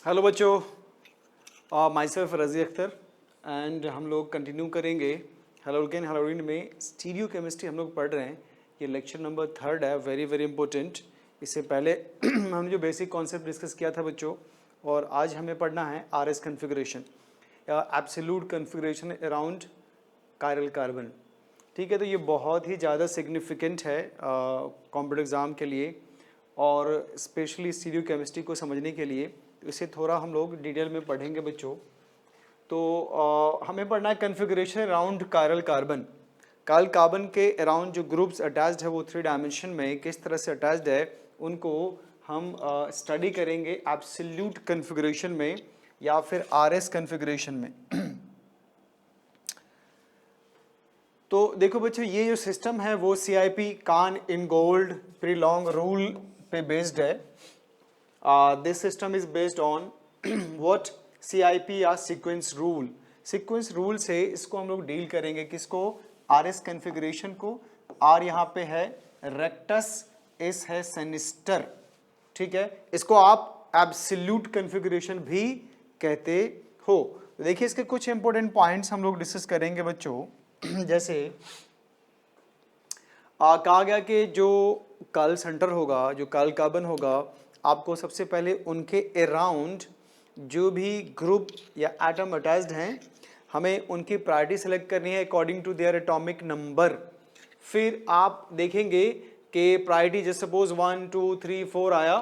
Hello बच्चों, my self रज़ी Akhtar and हम लोग कंटिन्यू करेंगे हेलोल्केन हेलोइन में स्टीरियो केमिस्ट्री हम लोग पढ़ रहे हैं। ये लेक्चर नंबर 3 है, वेरी वेरी इंपॉर्टेंट। इससे पहले हमने जो बेसिक कॉन्सेप्ट डिस्कस किया था बच्चों, और आज हमें पढ़ना है आर एस कन्फिग्रेशन या absolute configuration around chiral carbon. ठीक है, तो ये बहुत ही ज़्यादा सिग्निफिकेंट है कॉम्पिटिटिव एग्ज़ाम के लिए और स्पेशली स्टीरियो केमिस्ट्री को समझने के लिए। तो इसे थोड़ा हम लोग डिटेल में पढ़ेंगे बच्चों। तो हमें पढ़ना है configuration around chiral carbon. Chiral carbon के अराउंड जो ग्रुप्स अटैच्ड है वो 3 डायमेंशन में किस तरह से अटैच्ड है, उनको हम स्टडी करेंगे एब्सोल्यूट कन्फिग्रेशन में या फिर आरएस कन्फिग्रेशन में। तो देखो बच्चों, ये जो सिस्टम है वो CIP कान इनगोल्ड प्रीलॉन्ग रूल पे बेस्ड है। This system is based on what CIP या सीक्वेंस रूल। सीक्वेंस रूल से इसको हम लोग डील करेंगे, किसको? आरएस कन्फिग्रेशन को। आर यहाँ पे है रेक्टस, एस है सेनिस्टर। ठीक है, इसको आप एब्सोल्यूट कन्फिग्रेशन भी कहते हो। तो देखिए इसके कुछ इंपॉर्टेंट पॉइंट्स हम लोग डिस्कस करेंगे बच्चों। जैसे कहा गया कि जो कायरल सेंटर होगा, जो कायरल कार्बन होगा, आपको सबसे पहले उनके अराउंड जो भी ग्रुप या एटम अटैच्ड हैं, हमें उनकी प्रायोरिटी सेलेक्ट करनी है according to their atomic number. फिर आप देखेंगे कि प्रायोरिटी जैसे सपोज 1 2 3 4 आया,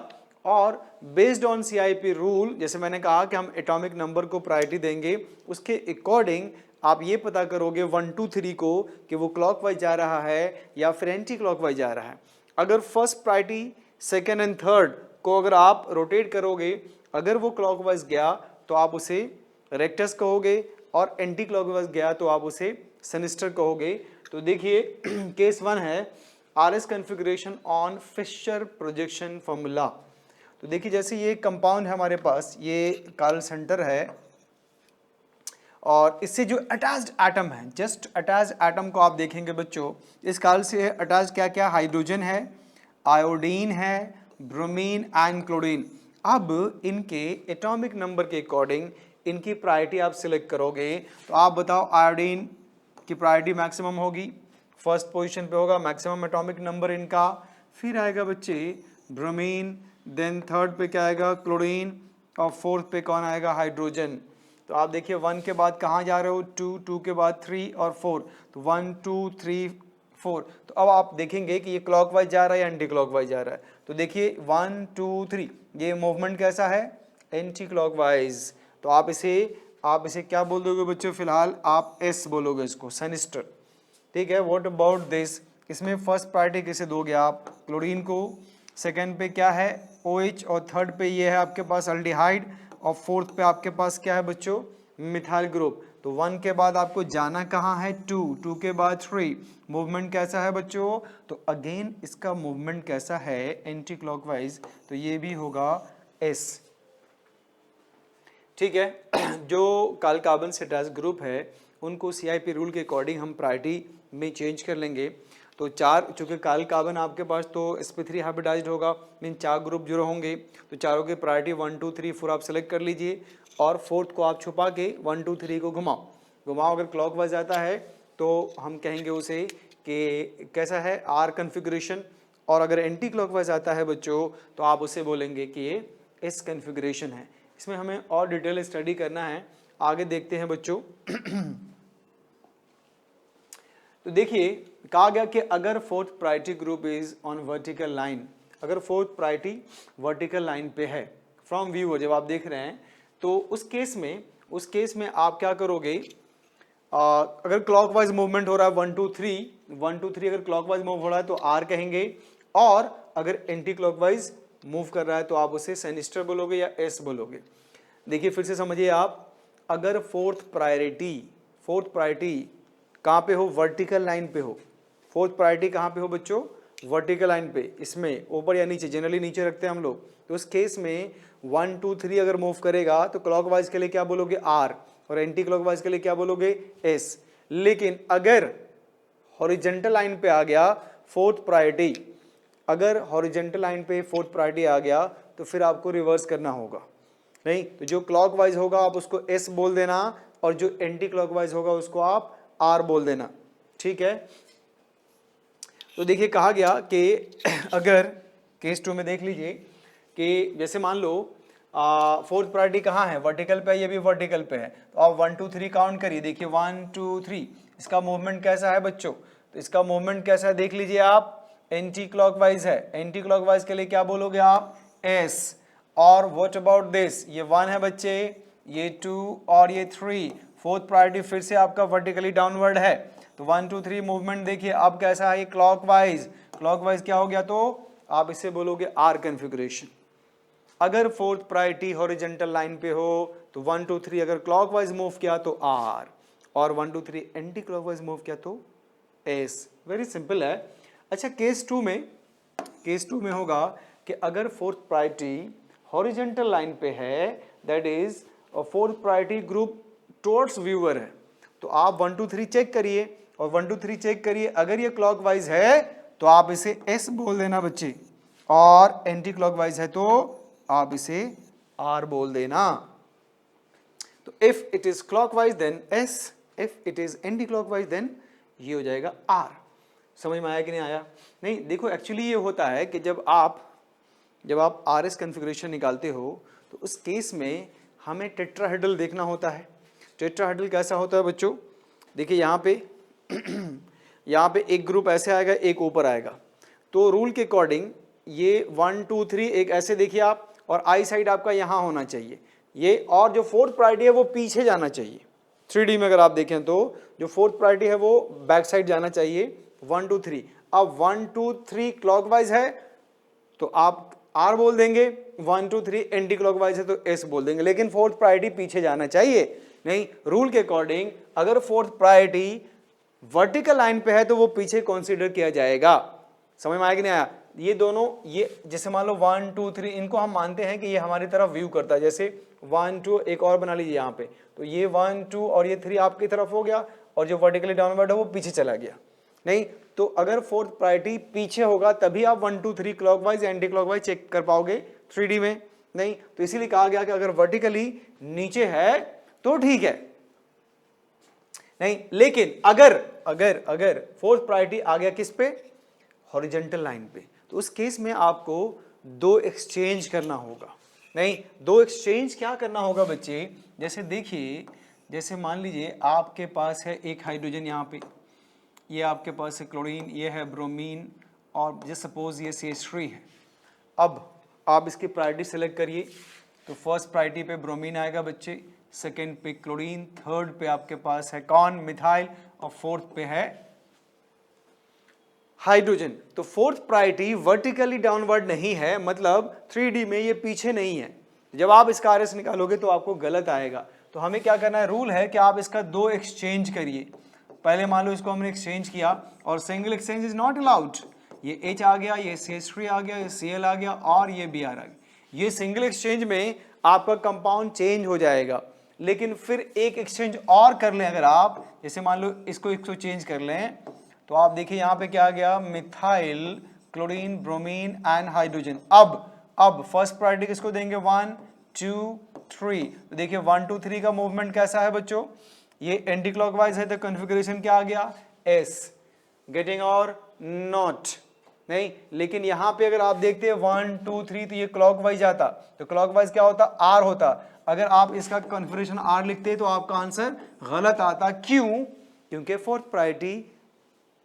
और बेस्ड ऑन CIP रूल, जैसे मैंने कहा कि हम एटॉमिक नंबर को प्रायोरिटी देंगे, उसके अकॉर्डिंग आप ये पता करोगे 1 2 3 को कि वो क्लॉकवाइज जा रहा है या फिर एंटी क्लॉकवाइज जा रहा है। अगर first priority, second and third को अगर आप रोटेट करोगे, अगर वो क्लॉकवाइज गया तो आप उसे रेक्टस कहोगे, और एंटी क्लॉकवाइज गया तो आप उसे सेनिस्टर कहोगे। तो देखिए केस 1 है RS configuration on Fischer projection formula. तो देखिए जैसे ये कंपाउंड है हमारे पास, ये कायरल सेंटर है, और इससे जो अटैच्ड एटम है, जस्ट अटैच्ड एटम को आप देखेंगे बच्चों, इस कायरल से अटैच्ड क्या क्या? हाइड्रोजन है, आयोडीन है, ब्रोमीन एंड क्लोरीन। अब इनके एटॉमिक नंबर के अकॉर्डिंग इनकी प्रायोरिटी आप सिलेक्ट करोगे। तो आप बताओ, आयोडीन की प्रायोरिटी मैक्सिमम होगी, फर्स्ट पोजीशन पे होगा, मैक्सिमम एटॉमिक नंबर इनका। फिर आएगा बच्चे ब्रोमीन, देन थर्ड पे क्या आएगा? क्लोरीन, और फोर्थ पे कौन आएगा? हाइड्रोजन। तो आप देखिए 1 के बाद कहाँ जा रहे हो? 2, 2 के बाद 3 और 4, तो 1 2 3 4। तो अब आप देखेंगे कि ये क्लॉकवाइज जा रहा है या एंटी क्लॉकवाइज जा रहा है। तो देखिए 1 2 3, ये मूवमेंट कैसा है? Anti clockwise. तो आप इसे क्या बोल दोगे बच्चों? फिलहाल आप एस बोलोगे इसको, सेनिस्टर। ठीक है, व्हाट अबाउट दिस? इसमें फर्स्ट प्रायोरिटी किसे दोगे आप? क्लोरीन को। सेकंड पे क्या है? OH, और थर्ड पे ये है आपके पास अल्डिहाइड, और फोर्थ पे आपके पास क्या है बच्चों? Methyl group. तो 1 के बाद आपको जाना कहाँ है? 2, 2 के बाद 3। मूवमेंट कैसा है बच्चों? तो अगेन इसका मूवमेंट कैसा है? Anti clockwise. तो ये भी होगा एस। ठीक है। जो कायरल कार्बन से अटैच्ड ग्रुप है उनको CIP रूल के अकॉर्डिंग हम प्रायोरिटी में चेंज कर लेंगे। तो 4, चूँकि कायरल कार्बन आपके पास तो sp3 हाइब्रिडाइज्ड होगा, मीन 4 ग्रुप जो होंगे, तो चारों की प्रायोरिटी 1 2 3 4 आप सेलेक्ट कर लीजिए, और फोर्थ को आप छुपा के 1 2 3 को घुमाओ। अगर क्लॉकवाइज आता है तो हम कहेंगे उसे कि कैसा है? R configuration. और अगर एंटी क्लॉकवाइज आता है बच्चों तो आप उसे बोलेंगे कि ये एस कन्फिग्रेशन है। इसमें हमें और डिटेल स्टडी करना है, आगे देखते हैं बच्चों। तो देखिए कहा गया कि अगर fourth priority group is on vertical line, अगर फोर्थ प्रायोरिटी वर्टिकल लाइन पे है फ्रॉम व्यू, जब आप देख रहे हैं, तो उस केस में आप क्या करोगे? अगर क्लॉकवाइज मूवमेंट हो रहा है 1 2 3 अगर क्लॉकवाइज मूव हो रहा है तो आर कहेंगे, और अगर एंटी क्लॉकवाइज मूव कर रहा है तो आप उसे सेनिस्टर बोलोगे या एस बोलोगे। देखिए फिर से समझिए आप, अगर फोर्थ प्रायोरिटी कहाँ पे हो? वर्टिकल लाइन पे हो। फोर्थ प्रायोरिटी कहाँ पे हो बच्चों? वर्टिकल लाइन पे। इसमें ऊपर या नीचे, जनरली नीचे रखते हैं हम लोग। तो उस केस में 1 2 3 अगर मूव करेगा तो क्लॉकवाइज के लिए क्या बोलोगे? आर, और एंटी क्लॉकवाइज के लिए क्या बोलोगे? एस। लेकिन अगर हॉरिजेंटल लाइन पे आ गया फोर्थ प्रायोरिटी, अगर हॉरिजेंटल लाइन पे फोर्थ प्रायोरिटी आ गया तो फिर आपको रिवर्स करना होगा। नहीं, तो जो क्लॉकवाइज होगा आप उसको एस बोल देना और जो एंटी क्लॉकवाइज होगा उसको आप आर बोल देना, ठीक है। तो देखिए कहा गया कि अगर केस 2 में देख लीजिए कि जैसे मान लो फोर्थ प्रायोरिटी कहाँ है, वर्टिकल पे है, ये भी वर्टिकल पे है, तो आप 1 2 3 काउंट करिए। देखिए 1 2 3, इसका मूवमेंट कैसा है बच्चों, तो इसका मूवमेंट कैसा है देख लीजिए आप, एंटी क्लॉकवाइज है। एंटी क्लॉकवाइज के लिए क्या बोलोगे आप, एस। और व्हाट अबाउट दिस, ये 1 है बच्चे, ये 2 और ये 3, फोर्थ प्रायोरिटी फिर से आपका वर्टिकली डाउनवर्ड है। तो 1 2 3 मूवमेंट देखिए अब कैसा है, ये क्लॉकवाइज। क्लॉकवाइज क्या हो गया, तो आप इसे बोलोगे आर कॉन्फ़िगरेशन। अगर फोर्थ प्रायोरिटी हॉरिजॉन्टल लाइन पे हो तो 1 2 3 अगर क्लॉकवाइज मूव किया तो आर, और 1 2 3 एंटी क्लॉकवाइज मूव किया तो एस। वेरी सिंपल है। अच्छा केस 2 में होगा कि अगर फोर्थ प्रायोरिटी हॉरिजॉन्टल लाइन पे है, that is fourth priority group towards viewer है, तो आप 1 2 3 चेक करिए और 1 2 3 चेक करिए। अगर ये क्लॉकवाइज है तो आप इसे एस बोल देना बच्चे, और एंटी क्लॉकवाइज है तो आप इसे आर बोल देना। तो if it is clockwise then S, if it is anti clockwise then ये हो जाएगा आर। समझ में आया कि नहीं आया? नहीं, देखो एक्चुअली ये होता है कि जब आप आर एस कन्फिग्रेशन निकालते हो तो उस केस में हमें टेट्राहेड्रल देखना होता है। टेट्राहेड्रल कैसा होता है बच्चों, देखिए यहाँ पे एक ग्रुप ऐसे आएगा, एक ऊपर आएगा, तो रूल के अकॉर्डिंग ये 1 2 3 एक ऐसे देखिए आप, और आई साइड आपका यहाँ होना चाहिए ये, और जो फोर्थ प्रायोरिटी है वो पीछे जाना चाहिए। 3D में अगर आप देखें तो जो फोर्थ प्रायोरिटी है वो बैक साइड जाना चाहिए। 1 2 3, अब 1 2 3 क्लॉकवाइज है तो आप आर बोल देंगे, 1 2 3 एंटी क्लॉकवाइज है तो एस बोल देंगे, लेकिन फोर्थ प्रायोरिटी पीछे जाना चाहिए। नहीं, रूल के अकॉर्डिंग अगर फोर्थ प्रायोरिटी वर्टिकल लाइन पे है तो वो पीछे कंसीडर किया जाएगा। समझ में आया कि नहीं आया? ये दोनों, ये जैसे मान लो 1 2 3 इनको हम मानते हैं कि ये हमारी तरफ व्यू करता है, जैसे 1 2 एक और बना लीजिए यहाँ पे, तो ये 1 2 और ये 3 आपकी तरफ हो गया, और जो वर्टिकली डाउनवर्ड है वो पीछे चला गया। नहीं, तो अगर फोर्थ प्रायोरिटी पीछे होगा तभी आप 1 2 3 क्लॉकवाइज एंटी क्लॉकवाइज चेक कर पाओगे 3D में। नहीं, तो इसीलिए कहा गया कि अगर वर्टिकली नीचे है तो ठीक है। नहीं, लेकिन अगर फोर्थ प्रायोरिटी आ गया किस पे, हॉरिजॉन्टल लाइन पे, तो उस केस में आपको दो एक्सचेंज करना होगा। नहीं, दो एक्सचेंज क्या करना होगा बच्चे, जैसे देखिए, जैसे मान लीजिए आपके पास है एक हाइड्रोजन यहाँ पे, ये आपके पास है क्लोरीन, ये है ब्रोमीन, और जस्ट सपोज ये CH3 है। अब आप इसकी प्रायोरिटी सेलेक्ट करिए, तो फर्स्ट प्रायोरिटी पे ब्रोमीन आएगा बच्चे, सेकेंड पे क्लोरीन, थर्ड पे आपके पास है कौन, मिथाइल, और फोर्थ पे है हाइड्रोजन। तो फोर्थ प्रायोरिटी वर्टिकली डाउनवर्ड नहीं है, मतलब 3D में ये पीछे नहीं है। जब आप इसका आरएस निकालोगे तो आपको गलत आएगा। तो हमें क्या करना है, रूल है कि आप इसका दो एक्सचेंज करिए। पहले मान लो इसको हमने एक्सचेंज किया, और single exchange is not allowed. ये H आ गया, ये CH3 आ गया, ये Cl आ गया, और ये Br आ गया। ये सिंगल एक्सचेंज में आपका कंपाउंड चेंज हो जाएगा, लेकिन फिर एक एक्सचेंज और कर लें अगर आप, जैसे मान लो इसको चेंज कर लें, तो आप देखिए यहाँ पे क्या आ गया, methyl, chlorine, bromine and hydrogen. अब फर्स्ट प्रायोरिटी किसको देंगे, 1 2 3। तो देखिए 1 2 3 का मूवमेंट कैसा है बच्चों, ये एंटी क्लॉकवाइज है, तो कॉन्फ़िगरेशन क्या आ गया, एस, गेटिंग और नॉट। नहीं, लेकिन यहाँ पे अगर आप देखते हैं 1 2 3 तो ये क्लॉकवाइज आता, तो क्लॉकवाइज क्या होता, आर होता। अगर आप इसका कॉन्फ़िगरेशन आर लिखते तो आपका आंसर गलत आता। क्यों? क्योंकि फोर्थ प्रायोरिटी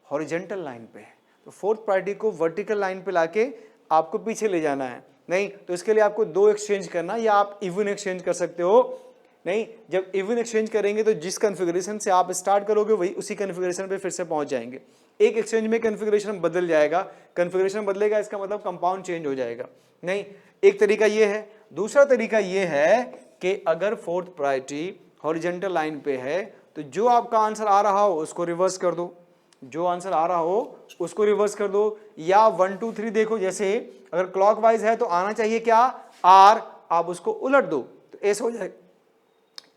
हॉरिजॉन्टल लाइन पे है, तो फोर्थ प्रायोरिटी को वर्टिकल लाइन पे लाके आपको पीछे ले जाना है। नहीं, तो इसके लिए आपको दो एक्सचेंज करना, या आप इवन एक्सचेंज कर सकते हो। नहीं, जब इवन एक्सचेंज करेंगे तो जिस कॉन्फ़िगरेशन से आप स्टार्ट करोगे वही उसी कॉन्फ़िगरेशन पे फिर से पहुंच जाएंगे। एक एक्सचेंज में कॉन्फ़िगरेशन बदल जाएगा, कॉन्फ़िगरेशन बदलेगा इसका मतलब कंपाउंड चेंज हो जाएगा। नहीं, एक तरीका ये है। दूसरा तरीका ये है कि अगर फोर्थ प्रायोरिटी हॉरिजॉन्टल लाइन पे है तो जो आपका आंसर आ रहा हो उसको रिवर्स कर दो, जो आंसर आ रहा हो उसको रिवर्स कर दो, या 1 2 3 देखो, जैसे अगर क्लॉकवाइज है तो आना चाहिए क्या, आर, आप उसको उलट दो तो एस हो जाए।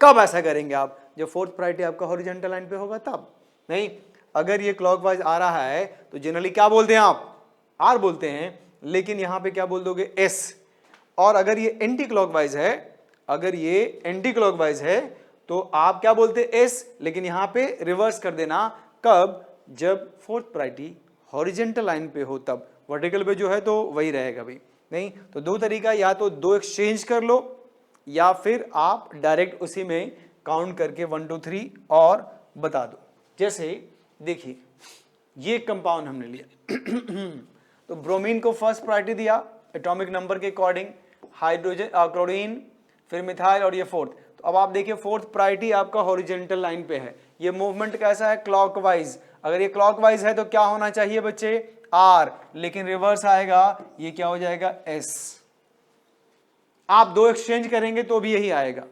कब ऐसा करेंगे आप, जब फोर्थ प्रायोरिटी आपका हॉरिजॉन्टल लाइन पे होगा तब। नहीं, अगर ये क्लॉकवाइज आ रहा है तो जनरली क्या बोलते हैं आप, आर बोलते हैं, लेकिन यहां पे क्या बोल दोगे, एस। और अगर ये एंटी क्लॉकवाइज है, अगर ये एंटी क्लॉकवाइज है तो आप क्या बोलते एस, लेकिन यहां पे रिवर्स कर देना। कब? जब फोर्थ प्रायोरिटी हॉरिजेंटल लाइन पे हो तब। वर्टिकल पे जो है तो वही रहेगा भाई। नहीं तो दो तरीका, या तो दो एक्सचेंज कर लो या फिर आप डायरेक्ट उसी में काउंट करके 1 2 3 और बता दो। जैसे देखिए ये कंपाउंड हमने लिया तो ब्रोमीन को फर्स्ट प्रायोरिटी दिया एटॉमिक नंबर के अकॉर्डिंग, हाइड्रोजन क्लोरीन, फिर मिथाइल और ये फोर्थ। तो अब आप देखिए फोर्थ प्रायोरिटी आपका हॉरिजॉन्टल लाइन पे है। ये मूवमेंट कैसा है? क्लॉकवाइज। अगर ये क्लॉकवाइज है तो क्या होना चाहिए बच्चे? आर, लेकिन रिवर्स आएगा, ये क्या हो जाएगा? एस। आप दो एक्सचेंज करेंगे तो भी यही आएगा।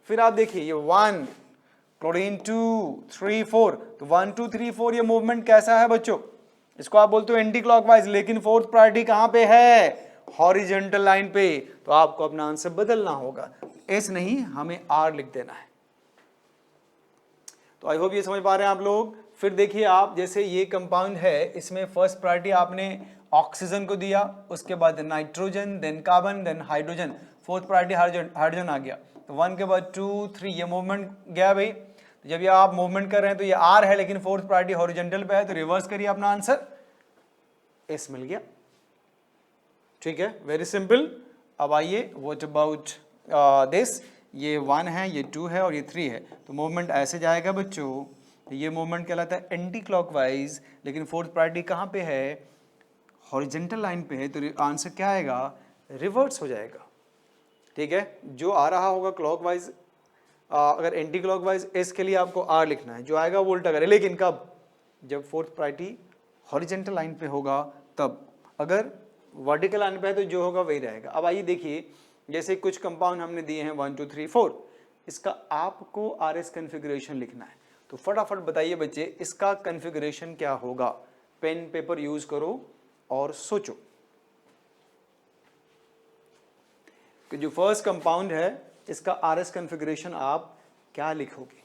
फिर आप देखिए ये 1 क्लोरीन 2 3 4, तो 1 2 3 4 ये मूवमेंट कैसा है बच्चों? इसको आप बोलते हो एंटी क्लॉकवाइज, लेकिन फोर्थ प्रायोरिटी कहां पे है? हॉरिजॉन्टल लाइन पे। तो आपको अपना आंसर बदलना होगा, एस नहीं हमें आर लिख देना है। तो आई होप ये समझ पा रहे हैं आप लोग। फिर देखिए आप, जैसे ये कंपाउंड है, इसमें फर्स्ट प्रायोरिटी आपने ऑक्सीजन को दिया, उसके बाद nitrogen, then carbon, then hydrogen, fourth priority hydrogen आ गया। तो 1 के बाद 2 3 ये मूवमेंट गया भाई। तो जब ये आप मूवमेंट कर रहे हैं तो ये आर है, लेकिन फोर्थ प्रायोरिटी हॉरिजॉन्टल पे है, तो रिवर्स करिए, अपना आंसर एस मिल गया। ठीक है, वेरी सिंपल। अब आइए व्हाट अबाउट दिस, ये 1 है, ये 2 है और ये 3 है, तो मूवमेंट ऐसे जाएगा बच्चों। ये मूवमेंट कहलाता है एंटी क्लॉकवाइज, लेकिन फोर्थ प्रायोरिटी कहाँ पे है? हॉरिजॉन्टल लाइन पे है, तो आंसर क्या आएगा? रिवर्स हो जाएगा। ठीक है, जो आ रहा होगा क्लॉकवाइज, अगर एंटी क्लॉकवाइज एस के लिए आपको आर लिखना है, जो आएगा वो उल्टा करे, लेकिन कब? जब फोर्थ प्रायोरिटी हॉरिजॉन्टल लाइन पे होगा तब। अगर वर्टिकल लाइन पे है तो जो होगा वही रहेगा। अब आइए देखिए, जैसे कुछ कंपाउंड हमने दिए हैं 1 2 3 4, इसका आपको आर एस कन्फिग्रेशन लिखना है। तो फटाफट बताइए बच्चे, इसका कन्फिग्रेशन क्या होगा? पेन पेपर यूज करो और सोचो कि जो फर्स्ट कंपाउंड है इसका आर एस कन्फिग्रेशन आप क्या लिखोगे?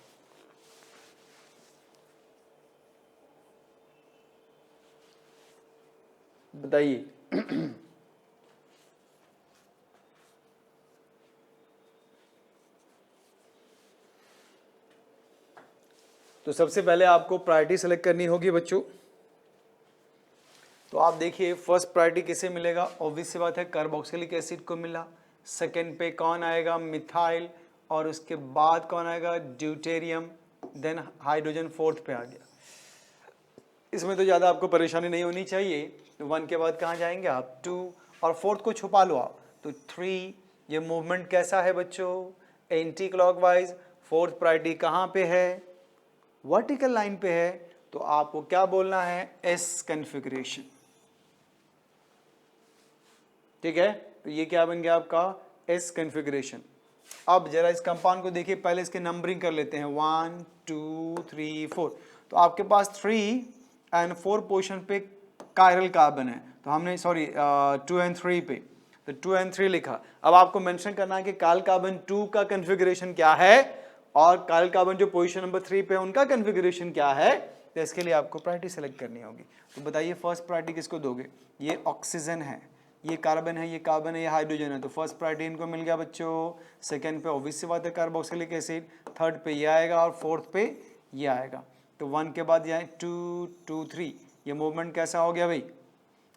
बताइए। तो सबसे पहले आपको प्रायोरिटी सेलेक्ट करनी होगी बच्चों। तो आप देखिए फर्स्ट प्रायोरिटी किसे मिलेगा? ऑब्वियस सी बात है, कार्बोक्सिलिक एसिड को मिला। सेकेंड पे कौन आएगा? मिथाइल। और उसके बाद कौन आएगा? ड्यूटेरियम। देन हाइड्रोजन फोर्थ पे आ गया। इसमें तो ज़्यादा आपको परेशानी नहीं होनी चाहिए। 1 के बाद कहाँ जाएंगे आप? 2, और फोर्थ को छुपा लो आप, तो 3। ये मूवमेंट कैसा है बच्चों? Anti clockwise. फोर्थ प्रायोरिटी कहाँ पे है? वर्टिकल लाइन पे है, तो आपको क्या बोलना है? S configuration. ठीक है, तो ये क्या बन गया आपका? S configuration. अब जरा इस कंपाउंड को देखिए, पहले इसके नंबरिंग कर लेते हैं 1 2 3 4। तो आपके पास 3 एंड 4 पोजीशन पे कायरल कार्बन है, तो हमने 2 एंड 3 पे, तो 2 एंड 3 लिखा। अब आपको मेंशन करना है कि कायल कार्बन 2 का कन्फिग्रेशन क्या है और कायल कार्बन जो पोजीशन नंबर 3 पे है उनका कन्फिग्रेशन क्या है। तो इसके लिए आपको प्रायोरिटी सेलेक्ट करनी होगी। तो बताइए फर्स्ट प्रायोरिटी किसको दोगे? ये ऑक्सीजन है, ये कार्बन है, ये कार्बन है, ये हाइड्रोजन है, तो फर्स्ट प्रायोरिटी इनको मिल गया बच्चों। सेकंड पे ऑब्वियस सी बात है कार्बोक्सिलिक एसिड, थर्ड पे ये आएगा और फोर्थ पे ये आएगा। तो 1 के बाद ये 2 2 3, ये मूवमेंट कैसा हो गया भाई?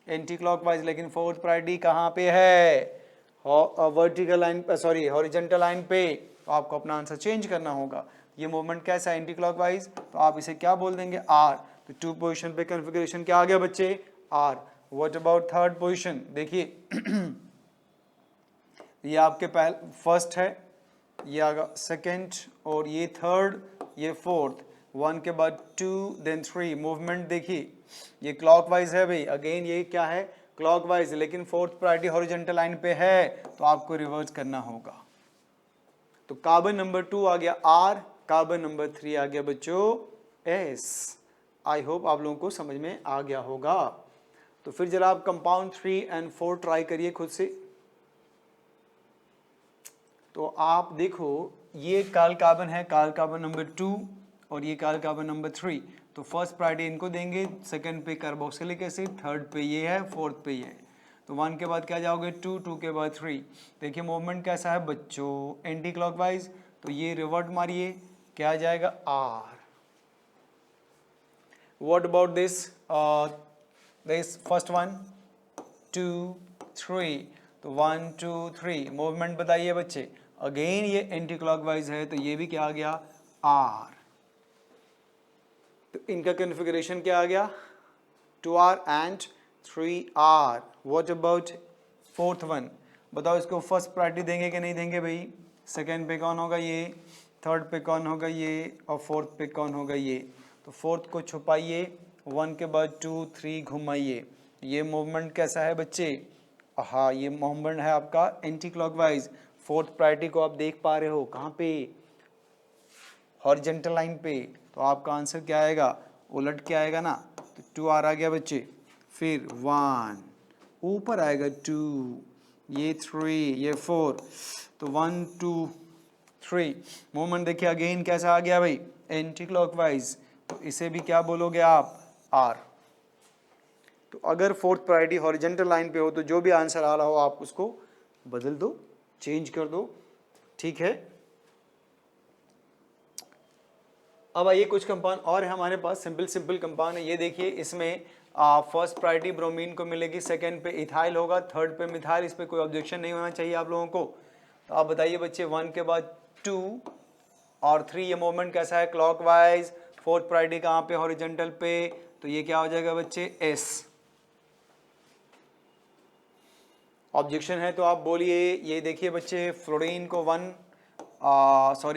एंटी क्लॉकवाइज, लेकिन फोर्थ प्रायोरिटी कहाँ पे है? Vertical line, sorry horizontal line पे। तो आपको अपना आंसर चेंज करना होगा। ये मूवमेंट कैसा है? एंटी क्लॉकवाइज, तो आप इसे क्या बोल देंगे? आर। तो 2 पोजिशन पे कन्फिग्रेशन क्या आ गया बच्चे? R. What about third position? देखिए ये आपके फर्स्ट है, ये आगा सेकंड, और ये थर्ड, ये फोर्थ। 1 के बाद 2 देन 3। मूवमेंट देखिए ये क्लॉकवाइज है भाई, अगेन ये क्या है? क्लॉकवाइज, लेकिन फोर्थ प्रायोरिटी हॉरिजॉन्टल लाइन पे है, तो आपको रिवर्स करना होगा। तो कार्बन नंबर 2 आ गया आर, कार्बन नंबर 3 आ गया बच्चों एस। आई होप आप लोगों को समझ में आ गया होगा। तो फिर जरा आप कंपाउंड 3 एंड 4 ट्राई करिए खुद से। तो आप देखो ये काल कार्बन है, काल कार्बन नंबर 2, और ये काल कार्बन नंबर 3। तो फर्स्ट प्रायोरिटी इनको देंगे, सेकंड पे कार्बोक्सिलिक एसिड, थर्ड पे ये है, फोर्थ पे ये है। तो 1 के बाद क्या जाओगे 2, 2 के बाद 3। देखिए मूवमेंट कैसा है बच्चों, एंटी क्लॉकवाइज, तो ये रिवर्ट मारिए, क्या आ जाएगा R। What about this first one 2 3, तो 1 2 3 मूवमेंट बताइए बच्चे, अगेन ये एंटी क्लॉकवाइज है तो ये भी क्या आ गया R। तो इनका कॉन्फ़िगरेशन क्या आ गया 2R and 3R। What about fourth one, बताओ इसको फर्स्ट प्रायोरिटी देंगे कि नहीं देंगे भाई, सेकंड पे कौन होगा ये, थर्ड पे कौन होगा ये, और फोर्थ पे कौन होगा ये। तो फोर्थ को छुपाइए, 1 के बाद 2 3 घुमाइए, ये मूवमेंट कैसा है बच्चे, हाँ ये मूवमेंट है आपका एंटी क्लॉकवाइज। फोर्थ प्रायोरिटी को आप देख पा रहे हो कहाँ पे, हॉरिजेंटल लाइन पे, तो आपका आंसर क्या आएगा, उलट के आएगा ना, तो 2R आ गया बच्चे, फिर 1 ऊपर आएगा 2, ये 3, ये 4, तो 1 2 3 मूवमेंट देखिए अगेन कैसा आ गया भाई एंटी क्लॉकवाइज, तो इसे भी क्या बोलोगे आप R। तो अगर फोर्थ प्रायोरिटी हॉरिजेंटल लाइन पे हो तो जो भी आंसर आ रहा हो आप उसको बदल दो, चेंज कर दो, ठीक है। अब आइए कुछ कंपाउंड और है हमारे पास, सिंपल कंपाउंड है, ये देखिए इसमें फर्स्ट प्रायोरिटी ब्रोमीन को मिलेगी, सेकंड पे इथाइल होगा, थर्ड पे मिथाइल, इस पे कोई ऑब्जेक्शन नहीं होना चाहिए आप लोगों को। तो आप बताइए बच्चे 1 के बाद 2 और 3 ये मूवमेंट कैसा है क्लॉकवाइज, फोर्थ प्रायोरिटी कहाँ पे हॉरिजेंटल पे, तो ये क्या हो जाएगा बच्चे S। ऑब्जेक्शन है तो आप बोलिए। ये देखिए बच्चे फ्लोरीन को 1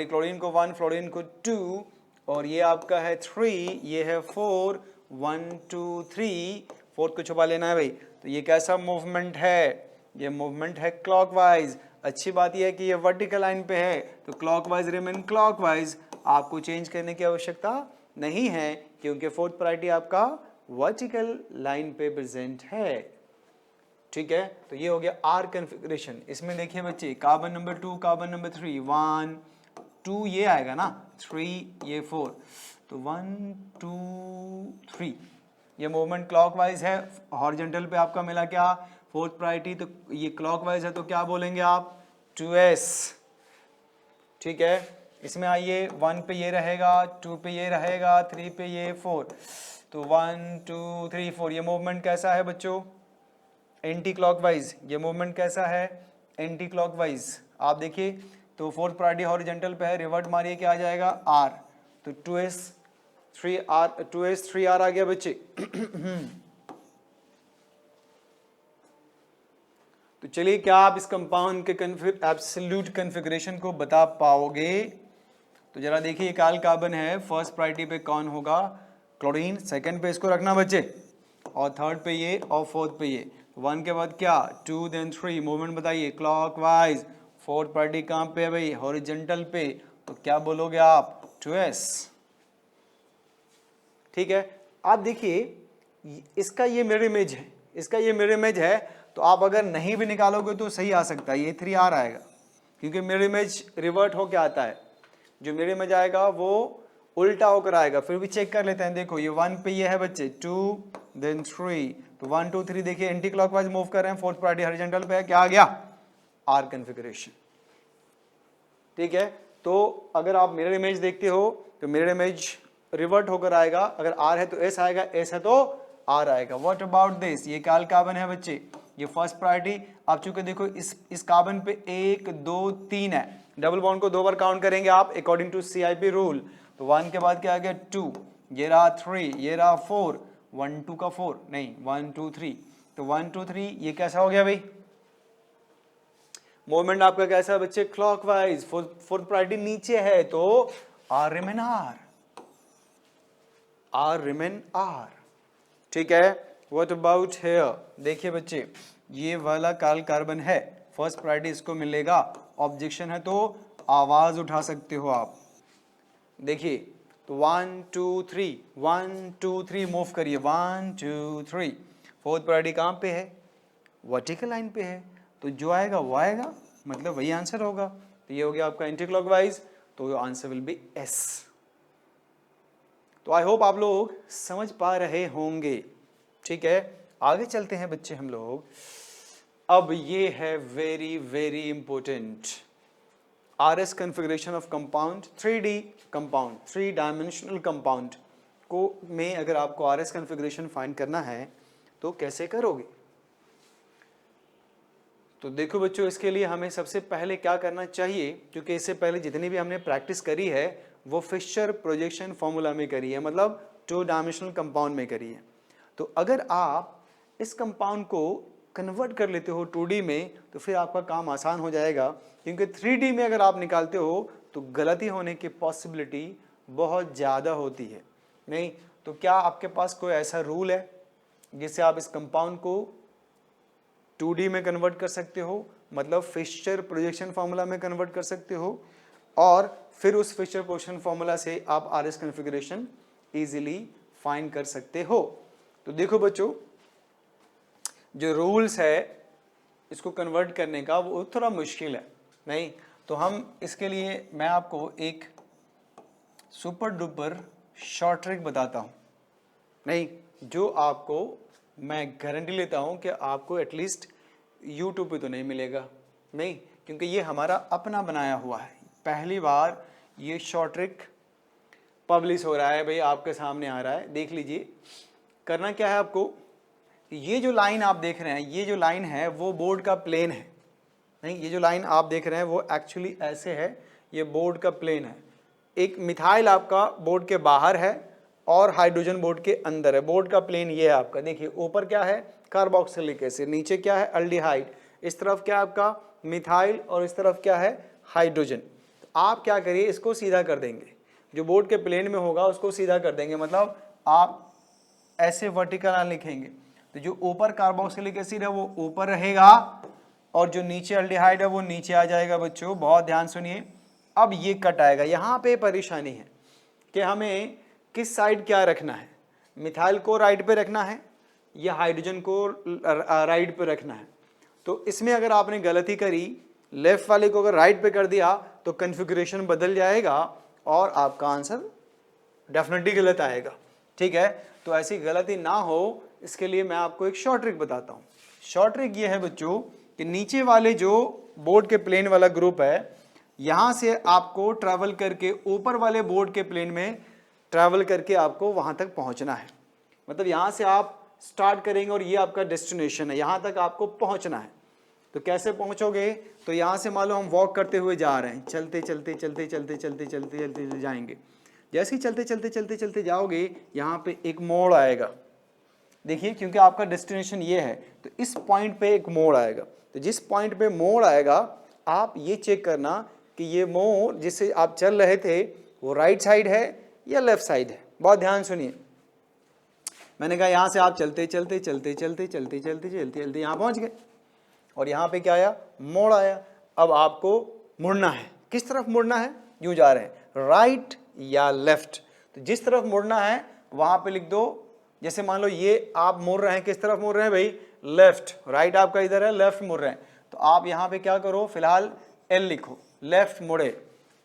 क्लोरीन को 1, फ्लोरीन को 2, और ये आपका है 3, ये है 4, 1 2 3, फोर्थ को छुपा लेना है भाई। तो ये कैसा मूवमेंट है, ये मूवमेंट है क्लॉकवाइज। अच्छी बात यह है कि ये वर्टिकल लाइन पे है तो क्लॉकवाइज रिमेन क्लॉकवाइज, आपको चेंज करने की आवश्यकता नहीं है क्योंकि फोर्थ प्रायोरिटी आपका वर्टिकल लाइन पे प्रेजेंट है, ठीक है। तो ये हो गया R कॉन्फ़िगरेशन। इसमें देखिए बच्चे कार्बन नंबर 2, कार्बन नंबर 3, 1 2 ये आएगा ना, 3 ये 4, तो 1 2 3 ये मूवमेंट क्लॉकवाइज है, हॉरिजॉन्टल पे आपका मिला क्या फोर्थ प्रायोरिटी, तो ये क्लॉकवाइज है तो क्या बोलेंगे आप 2S, ठीक है। इसमें आइए 1 पे ये रहेगा, 2 पे ये रहेगा, 3 पे ये 4, तो 1 2 3 4 ये मूवमेंट कैसा है बच्चों एंटी क्लॉकवाइज, ये मूवमेंट कैसा है एंटी क्लॉकवाइज। आप देखिए तो फोर्थ प्रायोरिटी हॉरिजॉन्टल पे है, रिवर्ट मारिए क्या आ जाएगा R, तो 2S 3R आ गया बच्चे। तो चलिए क्या आप इस कंपाउंड के एब्सोल्यूट कॉन्फ़िगरेशन को बता पाओगे, तो जरा देखिए काल कार्बन है, फर्स्ट प्रायोरिटी पे कौन होगा क्लोरीन, सेकंड पे इसको रखना बच्चे, और थर्ड पे ये और फोर्थ पे ये, 1 के बाद क्या 2 देन 3 मूवमेंट बताइए क्लॉकवाइज, फोर्थ प्रायोरिटी कहाँ पे है भाई हॉरिजॉन्टल पे, तो क्या बोलोगे आप 2S, ठीक है। आप देखिए इसका ये मिरर इमेज है, इसका ये मिरर इमेज है, तो आप अगर नहीं भी निकालोगे तो सही आ सकता है, ये 3R आएगा क्योंकि मिरर इमेज रिवर्ट होके आता है, जो मिरर इमेज आएगा वो उल्टा होकर आएगा। फिर भी चेक कर लेते हैं, देखो ये 1 पे ये है बच्चे 2 देन 3, तो 1 2 3 देखिए एंटी क्लॉकवाइज मूव कर रहे हैं, फोर्थ प्रायोरिटी हॉरिजॉन्टल पे है, क्या आ गया R कॉन्फ़िगरेशन, ठीक है। तो अगर आप मिरर इमेज देखते हो तो मिरर इमेज रिवर्ट होकर आएगा, अगर R है तो S आएगा, S है तो R आएगा। व्हाट अबाउट दिस, ये काल कार्बन है बच्चे, ये फर्स्ट प्रायोरिटी, आप चूंकि देखो इस कार्बन पे 1 2 3 है, डबल बॉन्ड को 2 बार काउंट करेंगे आप अकॉर्डिंग टू CIP रूल, तो 1 के बाद क्या आ गया 2, ये रहा 3, ये रहा 4, 1 2 का 4 नहीं 1 2 3, तो 1 2 3 ये कैसा हो गया भाई मूवमेंट आपका कैसा है बच्चे क्लॉकवाइज, फोर्थ प्रायोरिटी नीचे है तो R रिमेन R, ठीक है। व्हाट अबाउट हेयर, देखिए बच्चे ये वाला काल कार्बन है, फर्स्ट प्रायोरिटी इसको मिलेगा, ऑब्जेक्शन है तो आवाज उठा सकते हो आप, देखिए तो 1 2 3 1 2 3 मूव करिए 1 2 3, फोर्थ प्रायोरिटी कहाँ पे है वर्टिकल लाइन पे है, तो जो आएगा वो आएगा, मतलब वही आंसर होगा। तो ये हो गया आपका एंटी क्लॉकवाइज, तो आंसर विल बी S। तो आई होप आप लोग समझ पा रहे होंगे, ठीक है। आगे चलते हैं बच्चे हम लोग, अब ये है very very important, RS configuration of compound, 3D compound, 3 dimensional compound को में अगर आपको RS कन्फिग्रेशन फाइंड करना है तो कैसे करोगे? तो देखो बच्चों, इसके लिए हमें सबसे पहले क्या करना चाहिए, क्योंकि इससे पहले जितनी भी हमने प्रैक्टिस करी है वो फिशर प्रोजेक्शन फॉर्मूला में करी है, मतलब 2 डायमेंशनल कंपाउंड में करी है। तो अगर आप इस कंपाउंड को कन्वर्ट कर लेते हो 2D में तो फिर आपका काम आसान हो जाएगा, क्योंकि 3D में अगर आप निकालते हो तो गलती होने की पॉसिबिलिटी बहुत ज़्यादा होती है। नहीं तो क्या आपके पास कोई ऐसा रूल है जिससे आप इस कंपाउंड को 2D में कन्वर्ट कर सकते हो, मतलब फिशर प्रोजेक्शन फार्मूला में कन्वर्ट कर सकते हो, और फिर उस फिशर प्रोजेक्शन फार्मूला से आप RS कन्फिग्रेशन इजीली फाइंड कर सकते हो? तो देखो बच्चों, जो रूल्स है इसको कन्वर्ट करने का वो थोड़ा मुश्किल है। नहीं तो हम इसके लिए मैं आपको एक सुपर डुपर शॉर्ट ट्रिक बताता हूँ, नहीं जो आपको मैं गारंटी लेता हूँ कि आपको एटलीस्ट यूट्यूब पे तो नहीं मिलेगा, नहीं क्योंकि ये हमारा अपना बनाया हुआ है, पहली बार ये शॉर्ट ट्रिक पब्लिश हो रहा है भाई, आपके सामने आ रहा है, देख लीजिए। करना क्या है आपको, ये जो लाइन आप देख रहे हैं, ये जो लाइन है वो बोर्ड का प्लेन है, नहीं ये जो लाइन आप देख रहे हैं वो एक्चुअली ऐसे है, ये बोर्ड का प्लेन है। एक मिथाइल आपका बोर्ड के बाहर है और हाइड्रोजन बोर्ड के अंदर है। बोर्ड का प्लेन ये है आपका, देखिए ऊपर क्या है कार्बोक्सिलिक एसिड, नीचे क्या है अल्डिहाइड, इस तरफ क्या है आपका मिथाइल और इस तरफ क्या है हाइड्रोजन। तो आप क्या करिए, इसको सीधा कर देंगे, जो बोर्ड के प्लेन में होगा उसको सीधा कर देंगे, मतलब आप ऐसे वर्टिकल लिखेंगे तो जो ऊपर कार्बोक्सिलिक एसिड है वो ऊपर रहेगा और जो नीचे अल्डिहाइड है वो नीचे आ जाएगा। बच्चों बहुत ध्यान सुनिए, अब ये कट आएगा, यहाँ पे परेशानी है कि हमें किस साइड क्या रखना है, मिथाइल को राइट पे रखना है या हाइड्रोजन को राइट पे रखना है। तो इसमें अगर आपने गलती करी, लेफ्ट वाले को अगर राइट पे कर दिया तो कन्फिग्रेशन बदल जाएगा और आपका आंसर डेफिनेटली गलत आएगा, ठीक है। तो ऐसी गलती ना हो इसके लिए मैं आपको एक शॉर्ट ट्रिक बताता हूँ। शॉर्ट ट्रिक ये है बच्चों कि नीचे वाले जो बोर्ड के प्लेन वाला ग्रुप है, यहाँ से आपको ट्रैवल करके ऊपर वाले बोर्ड के प्लेन में ट्रैवल करके आपको वहाँ तक पहुँचना है, मतलब यहाँ से आप स्टार्ट करेंगे और ये आपका डेस्टिनेशन है, यहाँ तक आपको पहुँचना है। तो कैसे पहुँचोगे, तो यहाँ से मान लो हम वॉक करते हुए जा रहे हैं, चलते चलते चलते चलते चलते चलते चलते जाएंगे। जैसे ही चलते चलते चलते चलते जाओगे यहाँ पे एक मोड़ आएगा, देखिए क्योंकि आपका डेस्टिनेशन ये है तो इस पॉइंट पे एक मोड़ आएगा। तो जिस पॉइंट पे मोड़ आएगा आप ये चेक करना कि ये मोड़ जिससे आप चल रहे थे वो राइट साइड है या लेफ्ट साइड है। बहुत ध्यान सुनिए, मैंने कहा यहाँ से आप चलते चलते चलते चलते चलते चलते चलते चलते यहाँ पहुँच गए और यहाँ पे क्या आया, मोड़ आया। अब आपको मुड़ना है, किस तरफ मुड़ना है, यूँ जा रहे हैं राइट या लेफ्ट। तो जिस तरफ मुड़ना है वहाँ पे लिख दो, जैसे मान लो ये आप मुड़ रहे हैं, किस तरफ मुड़ रहे हैं भाई, लेफ्ट, राइट आपका इधर है, लेफ्ट मुड़ रहे हैं। तो आप यहाँ पे क्या करो, फिलहाल एल लिखो, लेफ्ट मुड़े।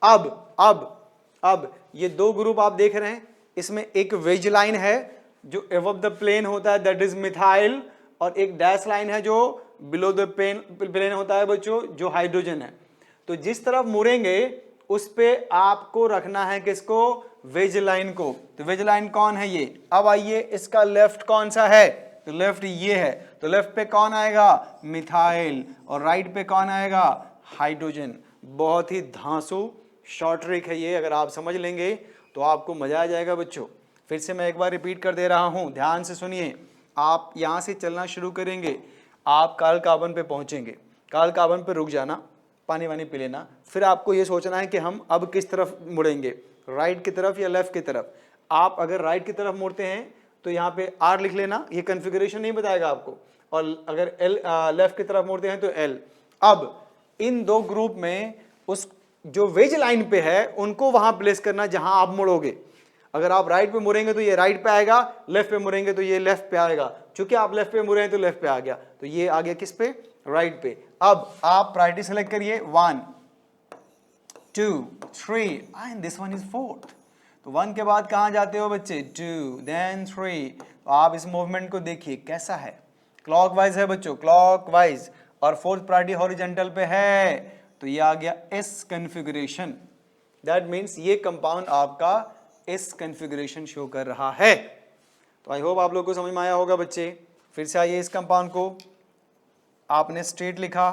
अब ये दो ग्रुप आप देख रहे हैं, इसमें एक वेज लाइन है जो एबव द प्लेन होता है, दैट इज मिथाइल, और एक डैश लाइन है जो बिलो द प्लेन होता है बच्चों, जो हाइड्रोजन है। तो जिस तरफ मुड़ेंगे उस पे आपको रखना है किसको, वेज लाइन को। तो वेज लाइन कौन है ये, अब आइए इसका लेफ्ट कौन सा है, तो लेफ्ट ये है। तो लेफ्ट पे कौन आएगा, मिथाइल, और राइट पे कौन आएगा, हाइड्रोजन। बहुत ही धांसू शॉर्ट ट्रिक है ये, अगर आप समझ लेंगे तो आपको मजा आ जाएगा बच्चों। फिर से मैं एक बार रिपीट कर दे रहा हूं, ध्यान से सुनिए। आप यहां से चलना शुरू करेंगे, आप काल कार्बन पे पहुंचेंगे, काल कार्बन पे रुक जाना, पानी वानी पी लेना, फिर आपको ये सोचना है कि हम अब किस तरफ मुड़ेंगे, राइट की तरफ या लेफ्ट की तरफ। आप अगर राइट की तरफ मुड़ते हैं तो यहाँ पे आर लिख लेना, ये कन्फिग्रेशन नहीं बताएगा आपको, और अगर एल लेफ्ट की तरफ मुड़ते हैं तो एल। अब इन दो ग्रुप में उस जो वेज लाइन पे है उनको वहां प्लेस करना जहां आप मुड़ोगे। अगर आप राइट पे मुड़ेंगे तो ये राइट पे आएगा, लेफ्ट पे मुड़ेंगे तो ये लेफ्ट पे आएगा। चूंकि आप लेफ्ट पे मुड़े हैं तो लेफ्ट पे आ गया, तो ये आ गया किस पे, राइट पे। अब आप प्रायोरिटी सेलेक्ट करिए, 1 2 3 and this one is 4th। तो 1 के बाद कहां जाते हो बच्चे, 2 देन 3। तो आप इस मूवमेंट को देखिए कैसा है, क्लॉकवाइज है बच्चों, क्लॉकवाइज। और फोर्थ प्रायोरिटी हॉरिजेंटल पे है, तो ये आ गया एस कन्फिगरेशन। दैट मीन्स ये कंपाउंड आपका एस कन्फिगरेशन शो कर रहा है। तो आई होप आप लोग को समझ में आया होगा बच्चे। फिर से आइए, इस कंपाउंड को आपने स्ट्रेट लिखा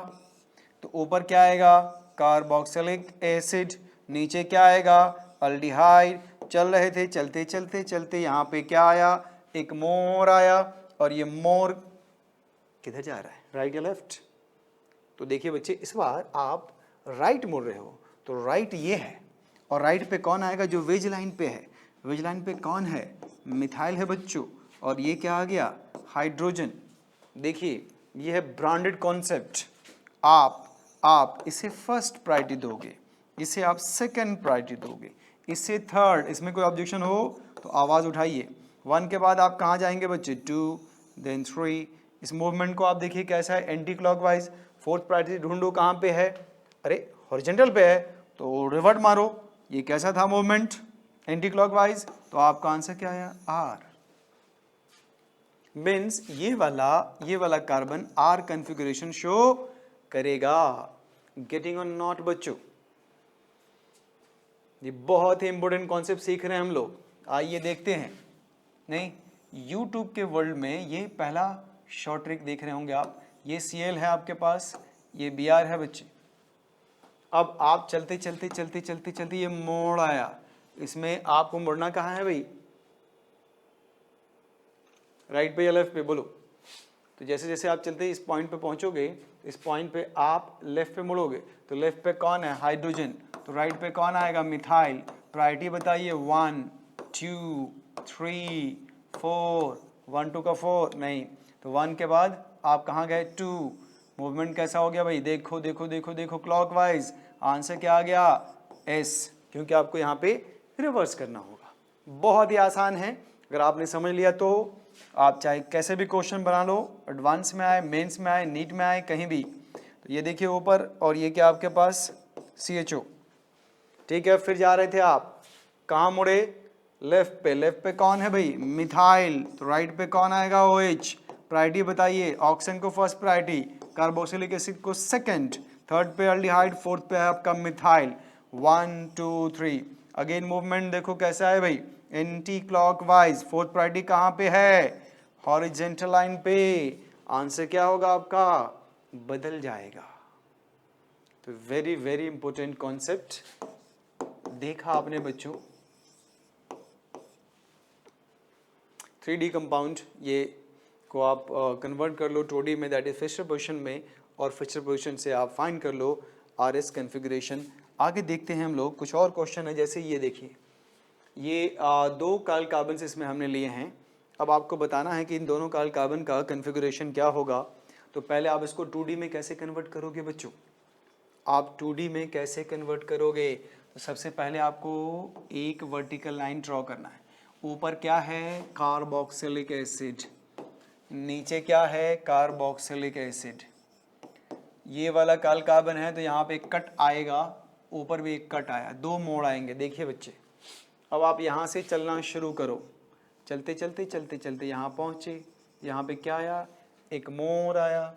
तो ऊपर क्या आएगा, कार्बोक्सिलिक एसिड, नीचे क्या आएगा, अल्डिहाइड। चल रहे थे, चलते चलते चलते यहाँ पे क्या आया, एक मोर आया, और ये मोर किधर जा रहा है, राइट या लेफ्ट? तो देखिए बच्चे, इस बार आप राइट मुड़ रहे हो, तो राइट ये है, और राइट पे कौन आएगा, जो वेज लाइन पे है। वेज लाइन पे कौन है, मिथाइल है बच्चों, और ये क्या आ गया, हाइड्रोजन। देखिए ये है ब्रांडेड कॉन्सेप्ट। आप इसे फर्स्ट प्रायोरिटी दोगे, इसे आप सेकंड प्रायोरिटी दोगे, इसे थर्ड। इसमें कोई ऑब्जेक्शन हो तो आवाज उठाइए। 1 के बाद आप कहाँ जाएंगे बच्चे, 2 देन 3। इस मूवमेंट को आप देखिए कैसा है, एंटी क्लॉकवाइज। फोर्थ प्रायोरिटी ढूंढो कहाँ पे है, अरे हॉरिजॉन्टल पे है, तो रिवर्ट मारो। ये कैसा था मूवमेंट, एंटी क्लॉकवाइज, तो आपका आंसर क्या आया, आर। मीन्स ये वाला कार्बन आर कन्फिगरेशन शो करेगा। गेटिंग ऑन नॉट बच्चों? ये बहुत ही इंपॉर्टेंट कॉन्सेप्ट सीख रहे हैं हम लोग। आइए देखते हैं। नहीं, यूट्यूब के वर्ल्ड में ये पहला शॉर्ट ट्रिक देख रहे होंगे आप। ये Cl है आपके पास, ये Br है बच्चे। अब आप चलते चलते चलते चलते चलते ये मोड़ आया, इसमें आपको मुड़ना कहाँ है भाई, राइट पे या लेफ्ट पे, बोलो। तो जैसे जैसे आप चलते इस पॉइंट पे पहुंचोगे, इस पॉइंट पे आप लेफ्ट पे मुड़ोगे, तो लेफ्ट पे कौन है, हाइड्रोजन, तो राइट पे कौन आएगा, मिथाइल। प्रायोरिटी बताइए, 1 2 3 4, 1 2 का 4 नहीं, तो 1 के बाद आप कहाँ गए, 2। मूवमेंट कैसा हो गया भाई, देखो देखो देखो देखो क्लॉकवाइज। आंसर क्या आ गया, एस, क्योंकि आपको यहाँ पे रिवर्स करना होगा। बहुत ही आसान है, अगर आपने समझ लिया तो आप चाहे कैसे भी क्वेश्चन बना लो, एडवांस में आए, मेंस में आए, नीट में आए, कहीं भी। तो ये देखिए ऊपर, और ये क्या आपके पास, CHO। ठीक है, फिर जा रहे थे आप, कहाँ मुड़े, लेफ्ट पे। लेफ्ट पे कौन है भाई, मिथाइल, तो राइट पे कौन आएगा, OH। प्रायोरिटी बताइए, ऑक्सीजन को फर्स्ट प्रायोरिटी, कार्बोक्सिलिक एसिड को सेकंड, थर्ड पे अल्डिहाइड, फोर्थ पे है आपका मिथाइल। 1 2 3। अगेन मूवमेंट देखो कैसा है भाई, एंटी क्लॉकवाइज। फोर्थ प्रायोरिटी कहाँ पे है, हॉरिजेंटल लाइन पे। आंसर क्या होगा आपका, बदल जाएगा। तो वेरी वेरी इंपॉर्टेंट कॉन्सेप्ट देखा आपने बच्चों। 3D कंपाउंड ये को आप कन्वर्ट कर लो 2D में, दैट इज फिशर पोजीशन में, और फिशर पोजीशन से आप फाइंड कर लो RS कन्फिगरेशन। आगे देखते हैं हम लोग, कुछ और क्वेश्चन है। जैसे ये देखिए, ये 2 काल कार्बन इसमें हमने लिए हैं। अब आपको बताना है कि इन दोनों काल कार्बन का कन्फिगरेशन क्या होगा। तो पहले आप इसको 2D में कैसे कन्वर्ट करोगे बच्चों, आप 2D में कैसे कन्वर्ट करोगे, तो सबसे पहले आपको एक वर्टिकल लाइन ड्रॉ करना है। ऊपर क्या है, कार्बोक्सिलिक एसिड, नीचे क्या है, कार्बोक्सिलिक एसिड। ये वाला काल कार्बन है, तो यहाँ पे एक कट आएगा, ऊपर भी एक कट आया, 2 मोड़ आएंगे। देखिए बच्चे, अब आप यहाँ से चलना शुरू करो, चलते चलते चलते चलते यहाँ पहुँचे, यहाँ पे क्या आया, एक मोड़ आया।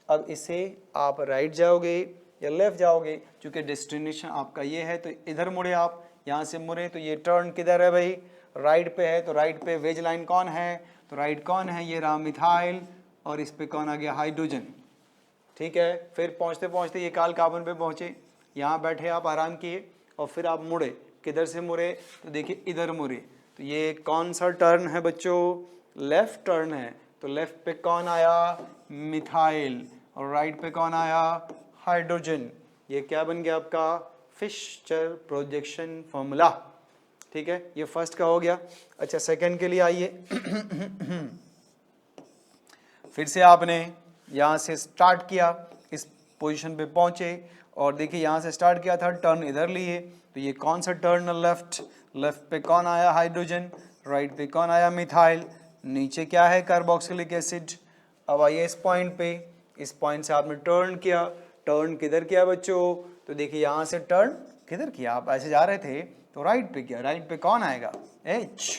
अब इसे आप राइट जाओगे या लेफ्ट जाओगे, क्योंकि डेस्टिनेशन आपका ये है, तो इधर मुड़े आप, यहाँ से मुड़े, तो ये टर्न किधर है भाई, राइट पे है। तो राइट पे वेज लाइन कौन है, तो राइट कौन है, ये रहा मिथाइल, और इस पे कौन आ गया, हाइड्रोजन। ठीक है, फिर पहुँचते पहुँचते ये काल कार्बन पे पहुँचे, यहाँ बैठे आप आराम किए, और फिर आप मुड़े, किधर से मुड़े, तो देखिए इधर मुड़े। तो ये कौन सा टर्न है बच्चों, लेफ्ट टर्न है। तो लेफ्ट पे कौन आया, मिथाइल, और राइट पे कौन आया, हाइड्रोजन। ये क्या बन गया आपका, फिशर प्रोजेक्शन फॉर्मूला। ठीक है, ये फर्स्ट का हो गया। अच्छा, सेकंड के लिए आइए। फिर से आपने यहाँ से स्टार्ट किया, इस पोजीशन पे पहुँचे, और देखिए यहाँ से स्टार्ट किया था, टर्न इधर लिए, तो ये कौन सा टर्न, लेफ्ट। लेफ्ट पे कौन आया, हाइड्रोजन, राइट पे कौन आया, मिथाइल, नीचे क्या है, कार्बोक्सिलिक एसिड। अब आइए इस पॉइंट पे, इस पॉइंट से आपने टर्न किया, टर्न किधर किया बच्चों, तो देखिए यहाँ से टर्न किधर किया, आप ऐसे जा रहे थे तो राइट पे किया, राइट पे कौन आएगा, H,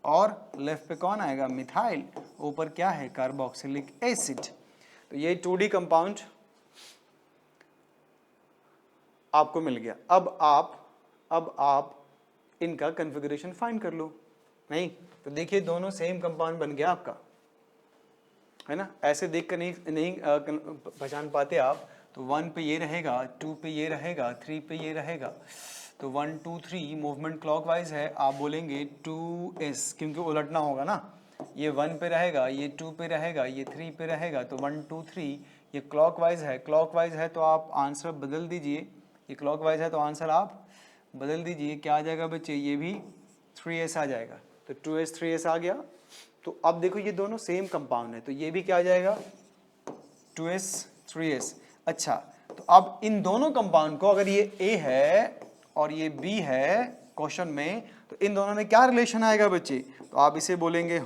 और लेफ्ट पे कौन आएगा, मिथाइल, ऊपर क्या है, कार्बोक्सिलिक एसिड। तो ये 2D कंपाउंड आपको मिल गया। अब आप इनका कन्फिगरेशन फाइंड कर लो। नहीं तो देखिए दोनों सेम कंपाउंड बन गया आपका, है ना। ऐसे देख कर नहीं पहचान पाते आप। तो 1 पे ये रहेगा, 2 पे ये रहेगा, 3 पे ये रहेगा। तो 1 2 3 मूवमेंट क्लॉकवाइज है, आप बोलेंगे 2s, क्योंकि उलटना होगा ना। ये 1 पे रहेगा, ये 2 पे रहेगा, ये 3 पे रहेगा। तो 1 2 3 ये क्लॉकवाइज है तो आप आंसर बदल दीजिए। ये क्लॉकवाइज है तो आंसर आप बदल दीजिए। क्या आ जाएगा बच्चे? ये भी 3s आ जाएगा। तो 2s 3s आ गया। तो अब देखो ये दोनों सेम कंपाउंड है, तो ये भी क्या आ जाएगा? 2s 3s। अच्छा, तो अब इन दोनों कंपाउंड को, अगर ये A है और ये B है क्वेश्चन में, तो इन दोनों में क्या रिलेशन आएगा बच्चे? तो आप इसे बोलेंगे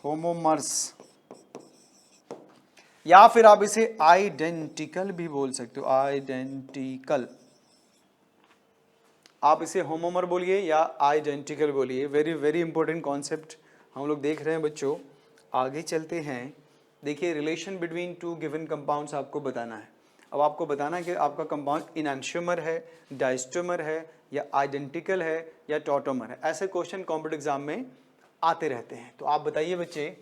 होमोमर्स, या फिर आप इसे आइडेंटिकल भी बोल सकते हो। आइडेंटिकल, आप इसे होमोमर बोलिए या आइडेंटिकल बोलिए। वेरी वेरी इंपॉर्टेंट कॉन्सेप्ट हम लोग देख रहे हैं बच्चों। आगे चलते हैं। देखिए relation between two given compounds आपको बताना है। अब आपको बताना है कि आपका कंपाउंड इनैंशियोमर है, डायस्टोमर है, या आइडेंटिकल है, या टॉटोमर है। ऐसे क्वेश्चन कॉम्पिटिटिव एग्जाम में आते रहते हैं। तो आप बताइए बच्चे,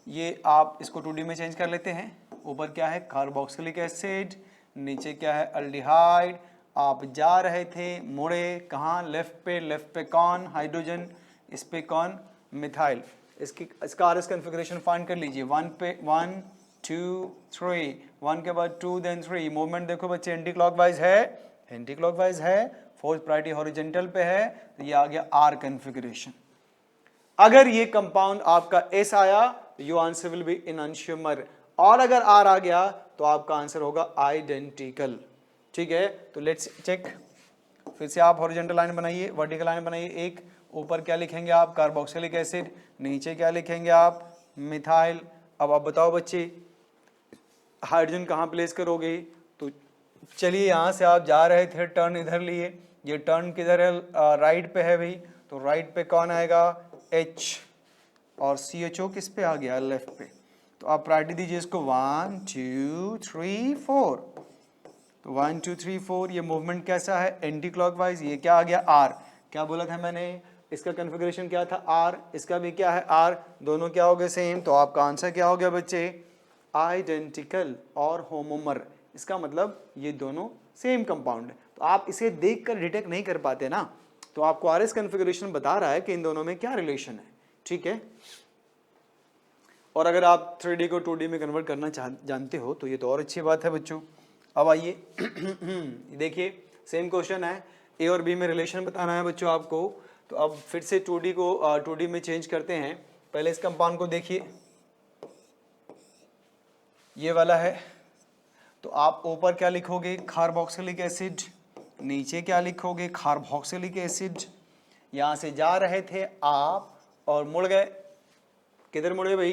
ये आप इसको 2D में चेंज कर लेते हैं। ऊपर क्या है? कार्बोक्सिलिक एसिड, नीचे क्या है? अल्डिहाइड। आप जा रहे थे, मुड़े कहाँ? लेफ्ट पे कौन? हाइड्रोजन, इस पे कौन? मिथाइल। इसका आर एस कन्फिग्रेशन फाइंड कर लीजिए। 1 पे 1 2 3, 1 के बाद 2 देन 3। मूवमेंट देखो बच्चे एंटी क्लॉकवाइज है, फोर्थ प्रायोरिटी हॉरिजॉन्टल पे है, तो ये आ गया आर कन्फिग्रेशन। अगर ये कंपाउंड आपका एस आया तो योर आंसर विल बी इनैंशियोमर, और अगर आर आ गया तो आपका आंसर होगा आइडेंटिकल। ठीक है, तो लेट्स चेक। फिर से आप हॉरिजॉन्टल लाइन बनाइए, वर्टिकल लाइन बनाइए। एक ऊपर क्या लिखेंगे आप? Carboxylic acid. नीचे क्या लिखेंगे आप? मिथाइल। अब आप बताओ बच्चे हाइड्रोजन कहाँ प्लेस करोगे? तो चलिए यहाँ से आप जा रहे थे, टर्न इधर लिए, ये टर्न किधर है? राइट पे है भाई, तो राइट पे कौन आएगा? H, और CHO किस पे आ गया? लेफ्ट पे। तो आप प्रायोरिटी दीजिए इसको 1 2 3 4। तो 1 2 3 4, ये मूवमेंट कैसा है? Anti clockwise. ये क्या आ गया? R। क्या बोला था मैंने? इसका कन्फिग्रेशन क्या था? R। इसका भी क्या है? R। दोनों क्या हो गए? सेम। तो आपका आंसर क्या हो गया बच्चे? आइडेंटिकल और होमोमर। इसका मतलब ये दोनों सेम कंपाउंड है। तो आप इसे देखकर डिटेक्ट नहीं कर पाते ना, तो आपको आरएस कन्फिग्रेशन बता रहा है कि इन दोनों में क्या रिलेशन है। ठीक है, और अगर आप 3D को 2D में कन्वर्ट करना जानते हो तो ये तो और अच्छी बात है बच्चों। अब आइए देखिए सेम क्वेश्चन है, ए और बी में रिलेशन बताना है बच्चों आपको। तो अब फिर से 2D को 2D में चेंज करते हैं। पहले इस कंपाउंड को देखिए, ये वाला है। तो आप ऊपर क्या लिखोगे? Carboxylic acid. नीचे क्या लिखोगे? Carboxylic acid. यहाँ से जा रहे थे आप और मुड़ गए। किधर मुड़े भाई?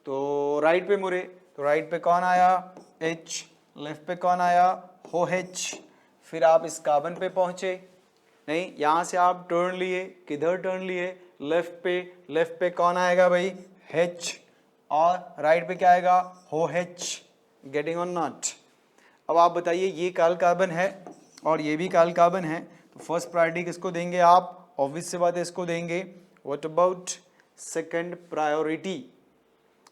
तो राइट पे मुड़े। तो राइट पे कौन आया? H। लेफ्ट पे कौन आया? OH। फिर आप इस कार्बन पे पहुंचे। नहीं, यहाँ से आप टर्न लिए। किधर टर्न लिए? लेफ्ट पे। लेफ्ट पे कौन आएगा भाई? H। और राइट पे क्या आएगा? OH। Getting on not? अब आप बताइए, ये काल कार्बन है और ये भी काल कार्बन है, तो फर्स्ट प्रायोरिटी किसको देंगे आप? ऑब्वियस सी बात है, इसको देंगे। What about second priority?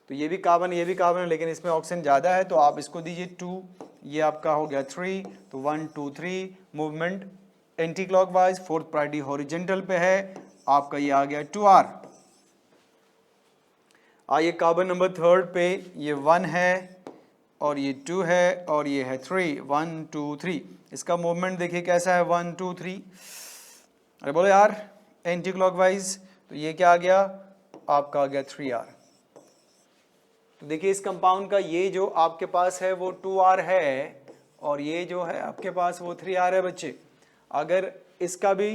तो ये भी कार्बन है, लेकिन इसमें ऑक्सीजन ज़्यादा है, तो आप इसको दीजिए 2। ये आपका हो गया 3। तो 1 2 3 movement anti clockwise, fourth priority horizontal पे है, आपका ये आ गया 2R। आइए कार्बन नंबर थर्ड पे, ये 1 है और ये 2 है और ये है 3। 1 2 3, इसका मूवमेंट देखिए कैसा है? 1 2 3। अरे बोलो यार, एंटी क्लॉकवाइज। तो ये क्या आ गया? आपका आ गया 3R। तो देखिए इस कंपाउंड का ये जो आपके पास है वो 2R है, और ये जो है आपके पास वो 3R है बच्चे। अगर इसका भी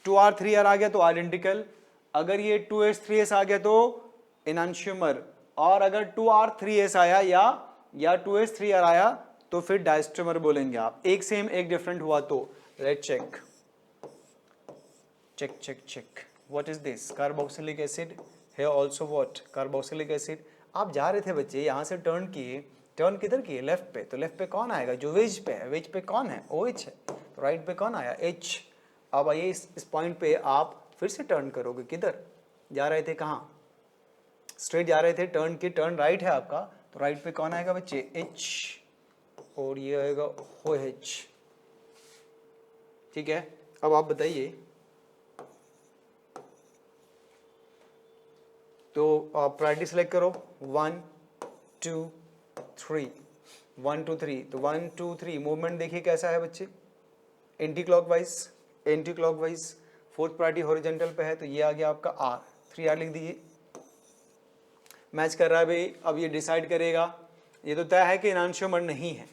2R 3R आ गया तो आइडेंटिकल, अगर ये 2S 3S आ गया तो इनैंशियोमर, और अगर 2R 3S आया या 2S 3R आया तो फिर डायस्टोमर बोलेंगे आप। एक सेम एक डिफरेंट हुआ तो। Let's check check check check. What is this? Carboxylic acid है, ऑल्सो व्हाट? Carboxylic acid. आप जा रहे थे बच्चे, यहाँ से टर्न किए, टर्न किधर किए, लेफ्ट पे, तो लेफ्ट पे कौन आएगा, जो वेज पे है, वेज पे कौन है, ओ एच है, तो राइट पे कौन आया, एच। अब आइए इस पॉइंट पे आप फिर से टर्न करोगे, किधर जा रहे थे, कहाँ, स्ट्रेट जा रहे थे, टर्न की, टर्न राइट है आपका, तो राइट पे कौन आएगा बच्चे, एच, और ये आएगा ओ एच। ठीक है, अब आप बताइए, तो आप प्रायोरिटी सेलेक्ट करो, 1 2 3, 1 2 3, तो 1 2 3 मूवमेंट देखिए कैसा है बच्चे, anti clockwise, anti clockwise, fourth priority horizontal पे है, तो ये आ गया आपका आर, 3R लिख दीजिए। मैच कर रहा है भाई, अब ये डिसाइड करेगा, ये तो तय है कि एनांशियोमर नहीं है,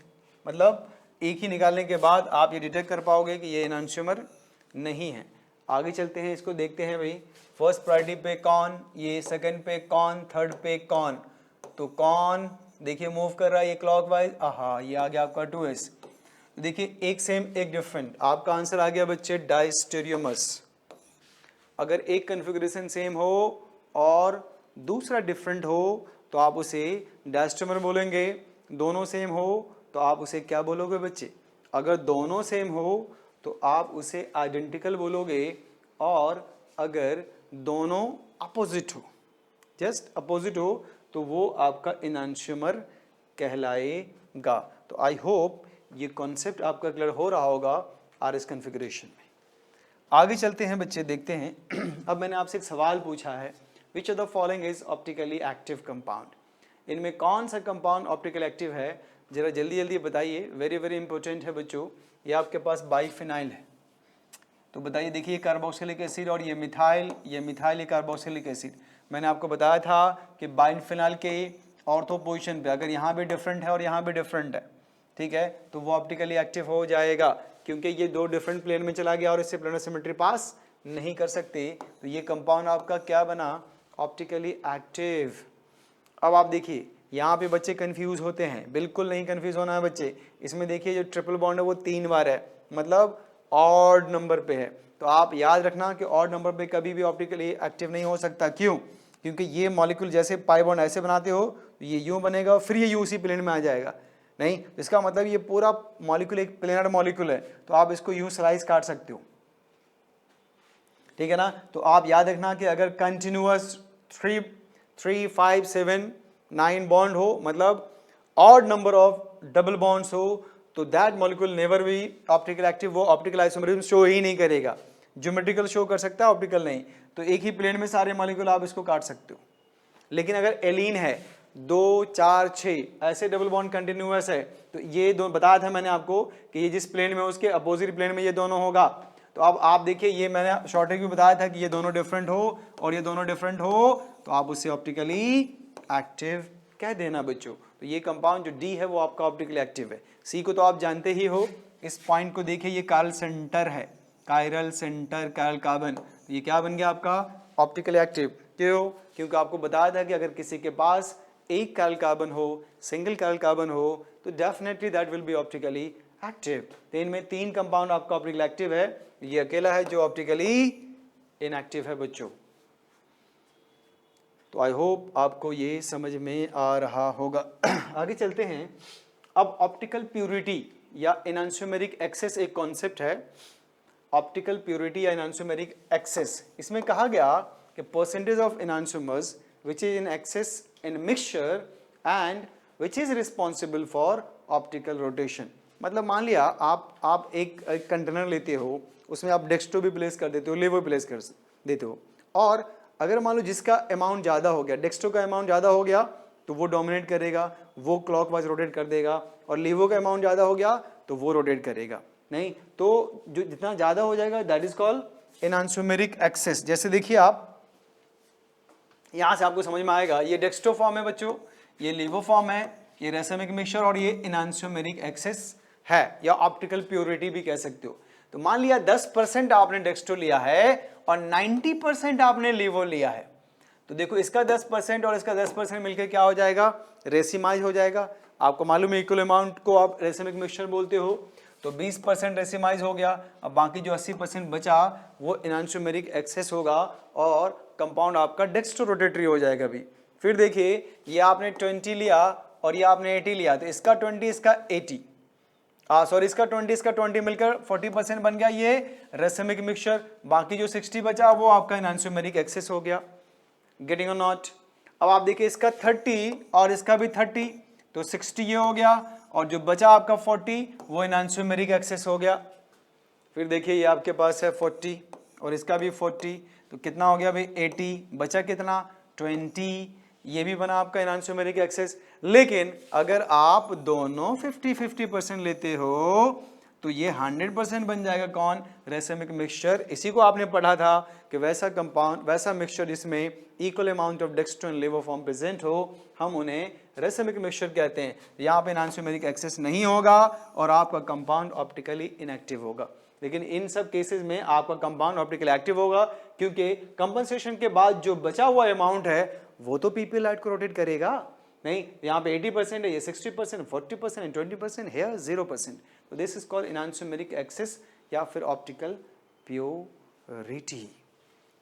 मतलब एक ही निकालने के बाद आप ये डिटेक्ट कर पाओगे कि ये एनांशियोमर नहीं है। आगे चलते हैं, इसको देखते हैं भाई, फर्स्ट प्रायोरिटी पे कौन, ये सेकंड पे कौन, थर्ड पे कौन, तो कौन देखिए मूव कर रहा है ये क्लॉकवाइज, आहा ये आ गया आपका 2s। देखिए एक सेम एक डिफरेंट, आपका आंसर आ गया बच्चे डायस्टेरियोमस। अगर एक कन्फिगरेशन सेम हो और दूसरा डिफरेंट हो तो आप उसे डायस्टेरियोमर बोलेंगे, दोनों सेम हो तो आप उसे क्या बोलोगे बच्चे, अगर दोनों सेम हो तो आप उसे आइडेंटिकल बोलोगे, और अगर दोनों अपोजिट हो, जस्ट अपोजिट हो, तो वो आपका एनांशियोमर कहलाएगा। तो आई होप ये कॉन्सेप्ट आपका क्लियर हो रहा होगा आरएस कॉन्फ़िगरेशन में। आगे चलते हैं बच्चे, देखते हैं अब मैंने आपसे एक सवाल पूछा है, which of the following is optically active compound, इनमें कौन सा कंपाउंड ऑप्टिकल एक्टिव है, जरा जल्दी जल्दी बताइए, वेरी वेरी इंपॉर्टेंट है बच्चों। ये आपके पास बाइफिनाइल है, तो बताइए, देखिए कार्बोक्सिलिक एसिड और ये मिथाइल, ये कार्बोक्सिलिक एसिड। मैंने आपको बताया था कि बाइफिनाइल के ऑर्थो पोजीशन पे अगर यहाँ भी डिफरेंट है और यहाँ भी डिफरेंट है, ठीक है, तो वो ऑप्टिकली एक्टिव हो जाएगा, क्योंकि ये दो डिफरेंट प्लेन में चला गया और इससे प्लेनर सिमेट्री पास नहीं कर सकते, तो ये कंपाउंड आपका क्या बना, ऑप्टिकली एक्टिव। अब आप देखिए यहाँ पे बच्चे कंफ्यूज होते हैं, बिल्कुल नहीं कंफ्यूज होना है बच्चे, इसमें देखिए जो ट्रिपल बॉन्ड है वो 3 बार है, मतलब ऑड नंबर पे है, तो आप याद रखना कि ऑड नंबर पे कभी भी ऑप्टिकली एक्टिव नहीं हो सकता। क्यों, क्योंकि ये मॉलिक्यूल जैसे पाई बॉन्ड ऐसे बनाते हो तो ये यूं बनेगा, फिर ये यूं उसी प्लेन में आ जाएगा, नहीं, इसका मतलब ये पूरा मॉलिक्यूल एक प्लेनर मॉलिक्यूल है, तो आप इसको यूं स्लाइस काट सकते हो, ठीक है ना। तो आप याद रखना कि अगर कंटिन्यूअस 3 3 5 7 9 बॉन्ड हो, मतलब odd number of double bonds हो, तो that molecule never be optical active, वो ऑप्टिकल आइसोमरिज्म शो ही नहीं करेगा, ज्योमेट्रिकल शो कर सकता है, ऑप्टिकल नहीं। तो एक ही प्लेन में सारे मॉलिक्यूल आप इसको काट सकते हो, लेकिन अगर एलीन है 2 4 6 ऐसे डबल बॉन्ड कंटिन्यूअस है, तो ये दो बताया था मैंने आपको कि ये जिस प्लेन में उसके अपोजिट प्लेन में ये दोनों होगा। तो अब आप देखिए, ये मैंने शॉर्टेज में बताया था कि ये दोनों डिफरेंट हो और ये दोनों डिफरेंट हो, तो आप उसे ऑप्टिकली एक्टिव कह देना बच्चों। तो ये कंपाउंड जो डी है वो आपका ऑप्टिकली एक्टिव है। सी को तो आप जानते ही हो, इस पॉइंट को देखिए, ये कायरल सेंटर है, कायरल सेंटर कायरल कार्बन, तो ये क्या बन गया आपका ऑप्टिकली एक्टिव। क्यों, क्योंकि आपको बताया था कि अगर किसी के पास एक कायरल कार्बन हो, सिंगल कायरल कार्बन हो, तो definitely that will be optically active. तो इनमें 3 कंपाउंड आपका ऑप्टिकली एक्टिव है, ये अकेला है जो ऑप्टिकली इनएक्टिव है बच्चों। तो आई होप आपको ये समझ में आ रहा होगा। आगे चलते हैं, अब ऑप्टिकल प्यूरिटी या एनांशियोमेरिक एक्सेस एक कॉन्सेप्ट है, ऑप्टिकल प्यूरिटी या एनांशियोमेरिक एक्सेस। इसमें कहा गया कि percentage of enantiomers which is in excess in mixture and which is responsible for optical rotation. मतलब मान लिया आप एक कंटेनर लेते हो, उसमें आप डेक्स्ट्रो भी प्लेस कर देते हो, लेवो प्लेस कर देते हो, और अगर मान लो जिसका अमाउंट ज़्यादा हो गया, डेक्स्ट्रो का अमाउंट ज़्यादा हो गया तो वो डोमिनेट करेगा, वो क्लॉकवाइज रोटेट कर देगा, और लेवो का अमाउंट ज़्यादा हो गया तो वो रोटेट करेगा, नहीं, तो जो जितना ज़्यादा हो जाएगा दैट इज कॉल्ड एनांशियोमेरिक एक्सेस। जैसे देखिए आप यहाँ से आपको समझ में आएगा, ये डेक्स्ट्रो फॉर्म है बच्चों, ये लेवो फॉर्म है, ये रेसमिक मिक्सचर, और ये एनांशियोमेरिक एक्सेस है, या ऑप्टिकल प्योरिटी भी कह सकते हो। तो मान लिया 10% आपने डेक्स्ट्रो लिया है और 90% आपने लेवो लिया है, तो देखो इसका 10% और इसका 10% मिलकर क्या हो जाएगा, रेसिमाइज हो जाएगा। आपको मालूम है इक्वल अमाउंट को आप रेसिमिक मिक्सचर बोलते हो, तो 20% रेसिमाइज हो गया, अब बाकी जो 80% बचा वो एनांशियोमेरिक एक्सेस होगा और कंपाउंड आपका डेक्स्ट्रो रोटेटरी हो जाएगा भी। फिर देखिए ये आपने 20 लिया और ये आपने 80 लिया, तो इसका 20 इसका 80, सॉरी इसका 20 इसका 20 मिलकर 40% बन गया ये रेसिमिक मिक्सचर। बाकी जो 60 बचा वो आपका एनान्सियोमेरिक एक्सेस हो गया। गेटिंग और नॉट। अब आप देखिए इसका 30 और इसका भी 30, तो 60 ये हो गया और जो बचा आपका 40 वो एनान्सियोमेरिक एक्सेस हो गया। फिर देखिए ये आपके पास है 40 और इसका भी 40, तो कितना हो गया भाई 80, बचा कितना 20, ये भी बना आपका एनान्सियोमेरिक एक्सेस। लेकिन अगर आप दोनों 50-50% लेते हो तो ये 100% बन जाएगा कौन, रेसिमिक मिक्सचर। इसी को आपने पढ़ा था कि वैसा कंपाउंड वैसा मिक्सचर जिसमें equal amount of dextro and लेवो फॉर्म प्रेजेंट हो हम उन्हें रेसिमिक मिक्सचर कहते हैं। यहाँ पे एनान्सियोमेरिक एक्सेस नहीं होगा और आपका कंपाउंड ऑप्टिकली इनएक्टिव होगा। लेकिन इन सब केसेस में आपका कंपाउंड ऑप्टिकली एक्टिव होगा क्योंकि कंपनसेशन के बाद जो बचा हुआ अमाउंट है वो तो पीपी लाइट को रोटेट करेगा। नहीं, यहाँ पे 80% है, ये 60%, 40% एंड 20% है, 0%। तो दिस इज कॉल्ड एनान्सियोमेरिक एक्सेस या फिर ऑप्टिकल प्योरिटी।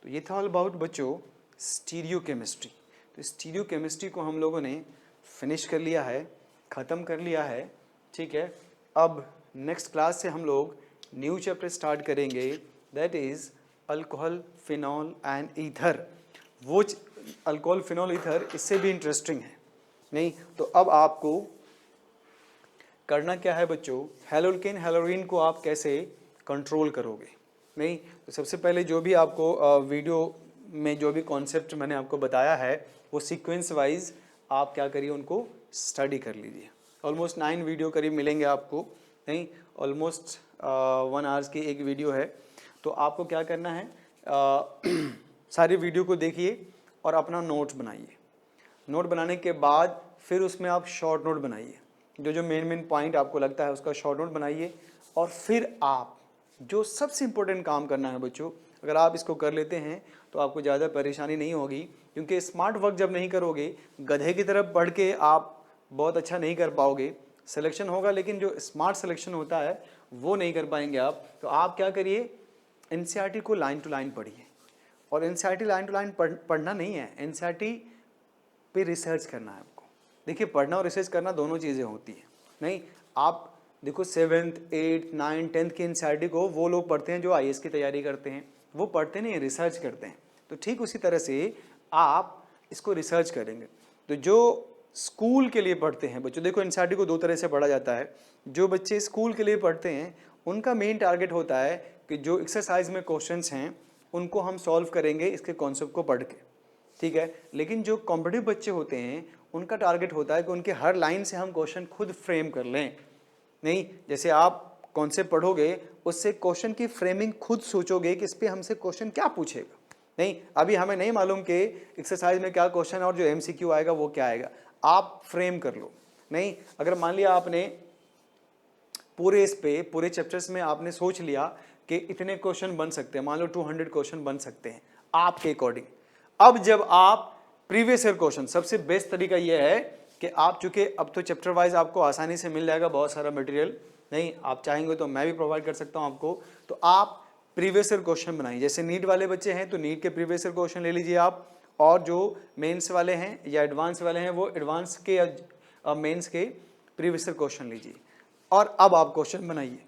तो ये था ऑल अबाउट बच्चों स्टीरियो केमिस्ट्री। तो स्टीरियो केमिस्ट्री को हम लोगों ने फिनिश कर लिया है, ख़त्म कर लिया है, ठीक है। अब नेक्स्ट क्लास से हम लोग न्यू चैप्टर स्टार्ट करेंगे, that is alcohol, phenol and ether. वो अल्कोहल, फिनॉल, ईथर इससे भी इंटरेस्टिंग है। नहीं तो अब आपको करना क्या है बच्चों, हेलोल्केन हेलोरीन को आप कैसे कंट्रोल करोगे। नहीं तो सबसे पहले जो भी आपको वीडियो में जो भी कॉन्सेप्ट मैंने आपको बताया है वो सीक्वेंस वाइज आप क्या करिए उनको स्टडी कर लीजिए। ऑलमोस्ट 9 वीडियो करीब मिलेंगे आपको। नहीं ऑलमोस्ट 1 आवर्स की एक वीडियो है। तो आपको क्या करना है, सारी वीडियो को देखिए और अपना नोट्स बनाइए। नोट बनाने के बाद फिर उसमें आप शॉर्ट नोट बनाइए, जो जो मेन पॉइंट आपको लगता है उसका शॉर्ट नोट बनाइए। और फिर आप जो सबसे इम्पोर्टेंट काम करना है बच्चों, अगर आप इसको कर लेते हैं तो आपको ज़्यादा परेशानी नहीं होगी, क्योंकि स्मार्ट वर्क जब नहीं करोगे गधे की तरफ पढ़ के आप बहुत अच्छा नहीं कर पाओगे। सिलेक्शन होगा लेकिन जो स्मार्ट सिलेक्शन होता है वो नहीं कर पाएंगे आप। तो आप क्या करिए, एनसीईआरटी को लाइन टू लाइन पढ़िए। और एनसीईआरटी लाइन टू लाइन पढ़ना नहीं है, एनसीईआरटी पे रिसर्च करना है आपको। देखिए पढ़ना और रिसर्च करना दोनों चीज़ें होती हैं। नहीं आप देखो 7th 8th 9th 10th की एनसीईआरटी को वो लोग पढ़ते हैं जो आईएएस की तैयारी करते हैं, वो पढ़ते नहीं, रिसर्च करते हैं। तो ठीक उसी तरह से आप इसको रिसर्च करेंगे। तो जो स्कूल के लिए पढ़ते हैं बच्चों, देखो एनसीईआरटी को 2 तरह से पढ़ा जाता है। जो बच्चे स्कूल के लिए पढ़ते हैं उनका मेन टारगेट होता है कि जो एक्सरसाइज में क्वेश्चंस हैं उनको हम सॉल्व करेंगे इसके कॉन्सेप्ट को पढ़ के, ठीक है। लेकिन जो कॉम्पिटिटिव बच्चे होते हैं उनका टारगेट होता है कि उनके हर लाइन से हम क्वेश्चन खुद फ्रेम कर लें। नहीं, जैसे आप कॉन्सेप्ट पढ़ोगे उससे क्वेश्चन की फ्रेमिंग खुद सोचोगे कि इस पर हमसे क्वेश्चन क्या पूछेगा। नहीं अभी हमें नहीं मालूम कि एक्सरसाइज में क्या क्वेश्चन और जो एमसीक्यू आएगा वो क्या आएगा, आप फ्रेम कर लो। नहीं अगर मान लिया आपने पूरे इस पे पूरे चैप्टर्स में आपने सोच लिया कि इतने क्वेश्चन बन सकते हैं, मान लो 200 क्वेश्चन बन सकते हैं आपके अकॉर्डिंग। अब जब आप प्रीवियस ईयर क्वेश्चन, सबसे बेस्ट तरीका यह है कि आप चूंकि अब तो चैप्टर वाइज आपको आसानी से मिल जाएगा बहुत सारा मटेरियल। नहीं आप चाहेंगे तो मैं भी प्रोवाइड कर सकता हूं आपको। तो आप प्रीवियस ईयर क्वेश्चन बनाइए। जैसे नीट वाले बच्चे हैं तो नीट के प्रीवियस ईयर क्वेश्चन ले लीजिए आप, और जो मेंस वाले हैं या एडवांस वाले हैं वो एडवांस के या मेंस के प्रीवियस ईयर क्वेश्चन लीजिए। और अब आप क्वेश्चन बनाइए,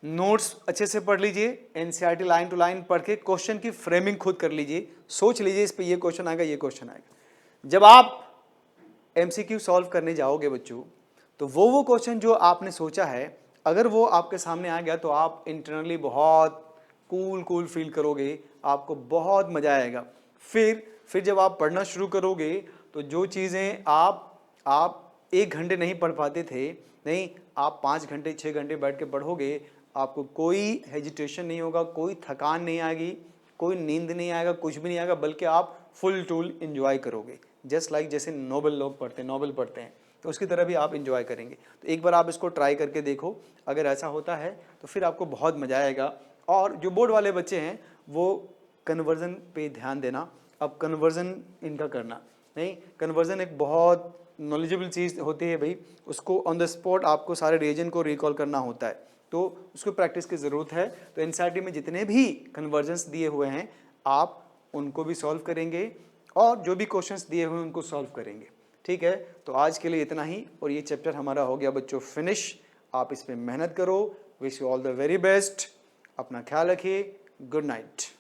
नोट्स अच्छे से पढ़ लीजिए, एनसीईआरटी लाइन टू लाइन पढ़ के क्वेश्चन की फ्रेमिंग खुद कर लीजिए, सोच लीजिए इस पे ये क्वेश्चन आएगा, ये क्वेश्चन आएगा। जब आप एमसीक्यू सॉल्व करने जाओगे बच्चों, तो वो क्वेश्चन जो आपने सोचा है अगर वो आपके सामने आ गया तो आप इंटरनली बहुत कूल फील करोगे, आपको बहुत मजा आएगा। फिर जब आप पढ़ना शुरू करोगे तो जो चीज़ें आप 1 घंटे नहीं पढ़ पाते थे, नहीं आप 5 घंटे 6 घंटे बैठ के पढ़ोगे, आपको कोई हेजिटेशन नहीं होगा, कोई थकान नहीं आएगी, कोई नींद नहीं आएगा, कुछ भी नहीं आएगा, बल्कि आप फुल टूल एंजॉय करोगे। जस्ट लाइक जैसे नोबल लोग नोबल पढ़ते हैं तो उसकी तरह भी आप एंजॉय करेंगे। तो एक बार आप इसको ट्राई करके देखो, अगर ऐसा होता है तो फिर आपको बहुत मज़ा आएगा। और जो बोर्ड वाले बच्चे हैं वो कन्वर्जन पे ध्यान देना। अब कन्वर्जन इनका करना नहीं, कन्वर्जन एक बहुत नॉलेजेबल चीज़ होती है भाई, उसको ऑन द स्पॉट आपको सारे रीजन को रिकॉल करना होता है, तो उसको प्रैक्टिस की ज़रूरत है। तो एनसीईआरटी में जितने भी कन्वर्जन्स दिए हुए हैं आप उनको भी सॉल्व करेंगे और जो भी क्वेश्चंस दिए हुए हैं उनको सॉल्व करेंगे। ठीक है, तो आज के लिए इतना ही और ये चैप्टर हमारा हो गया बच्चों फिनिश। आप इस पे मेहनत करो। Wish you all the very best. अपना ख्याल रखिए। Good night.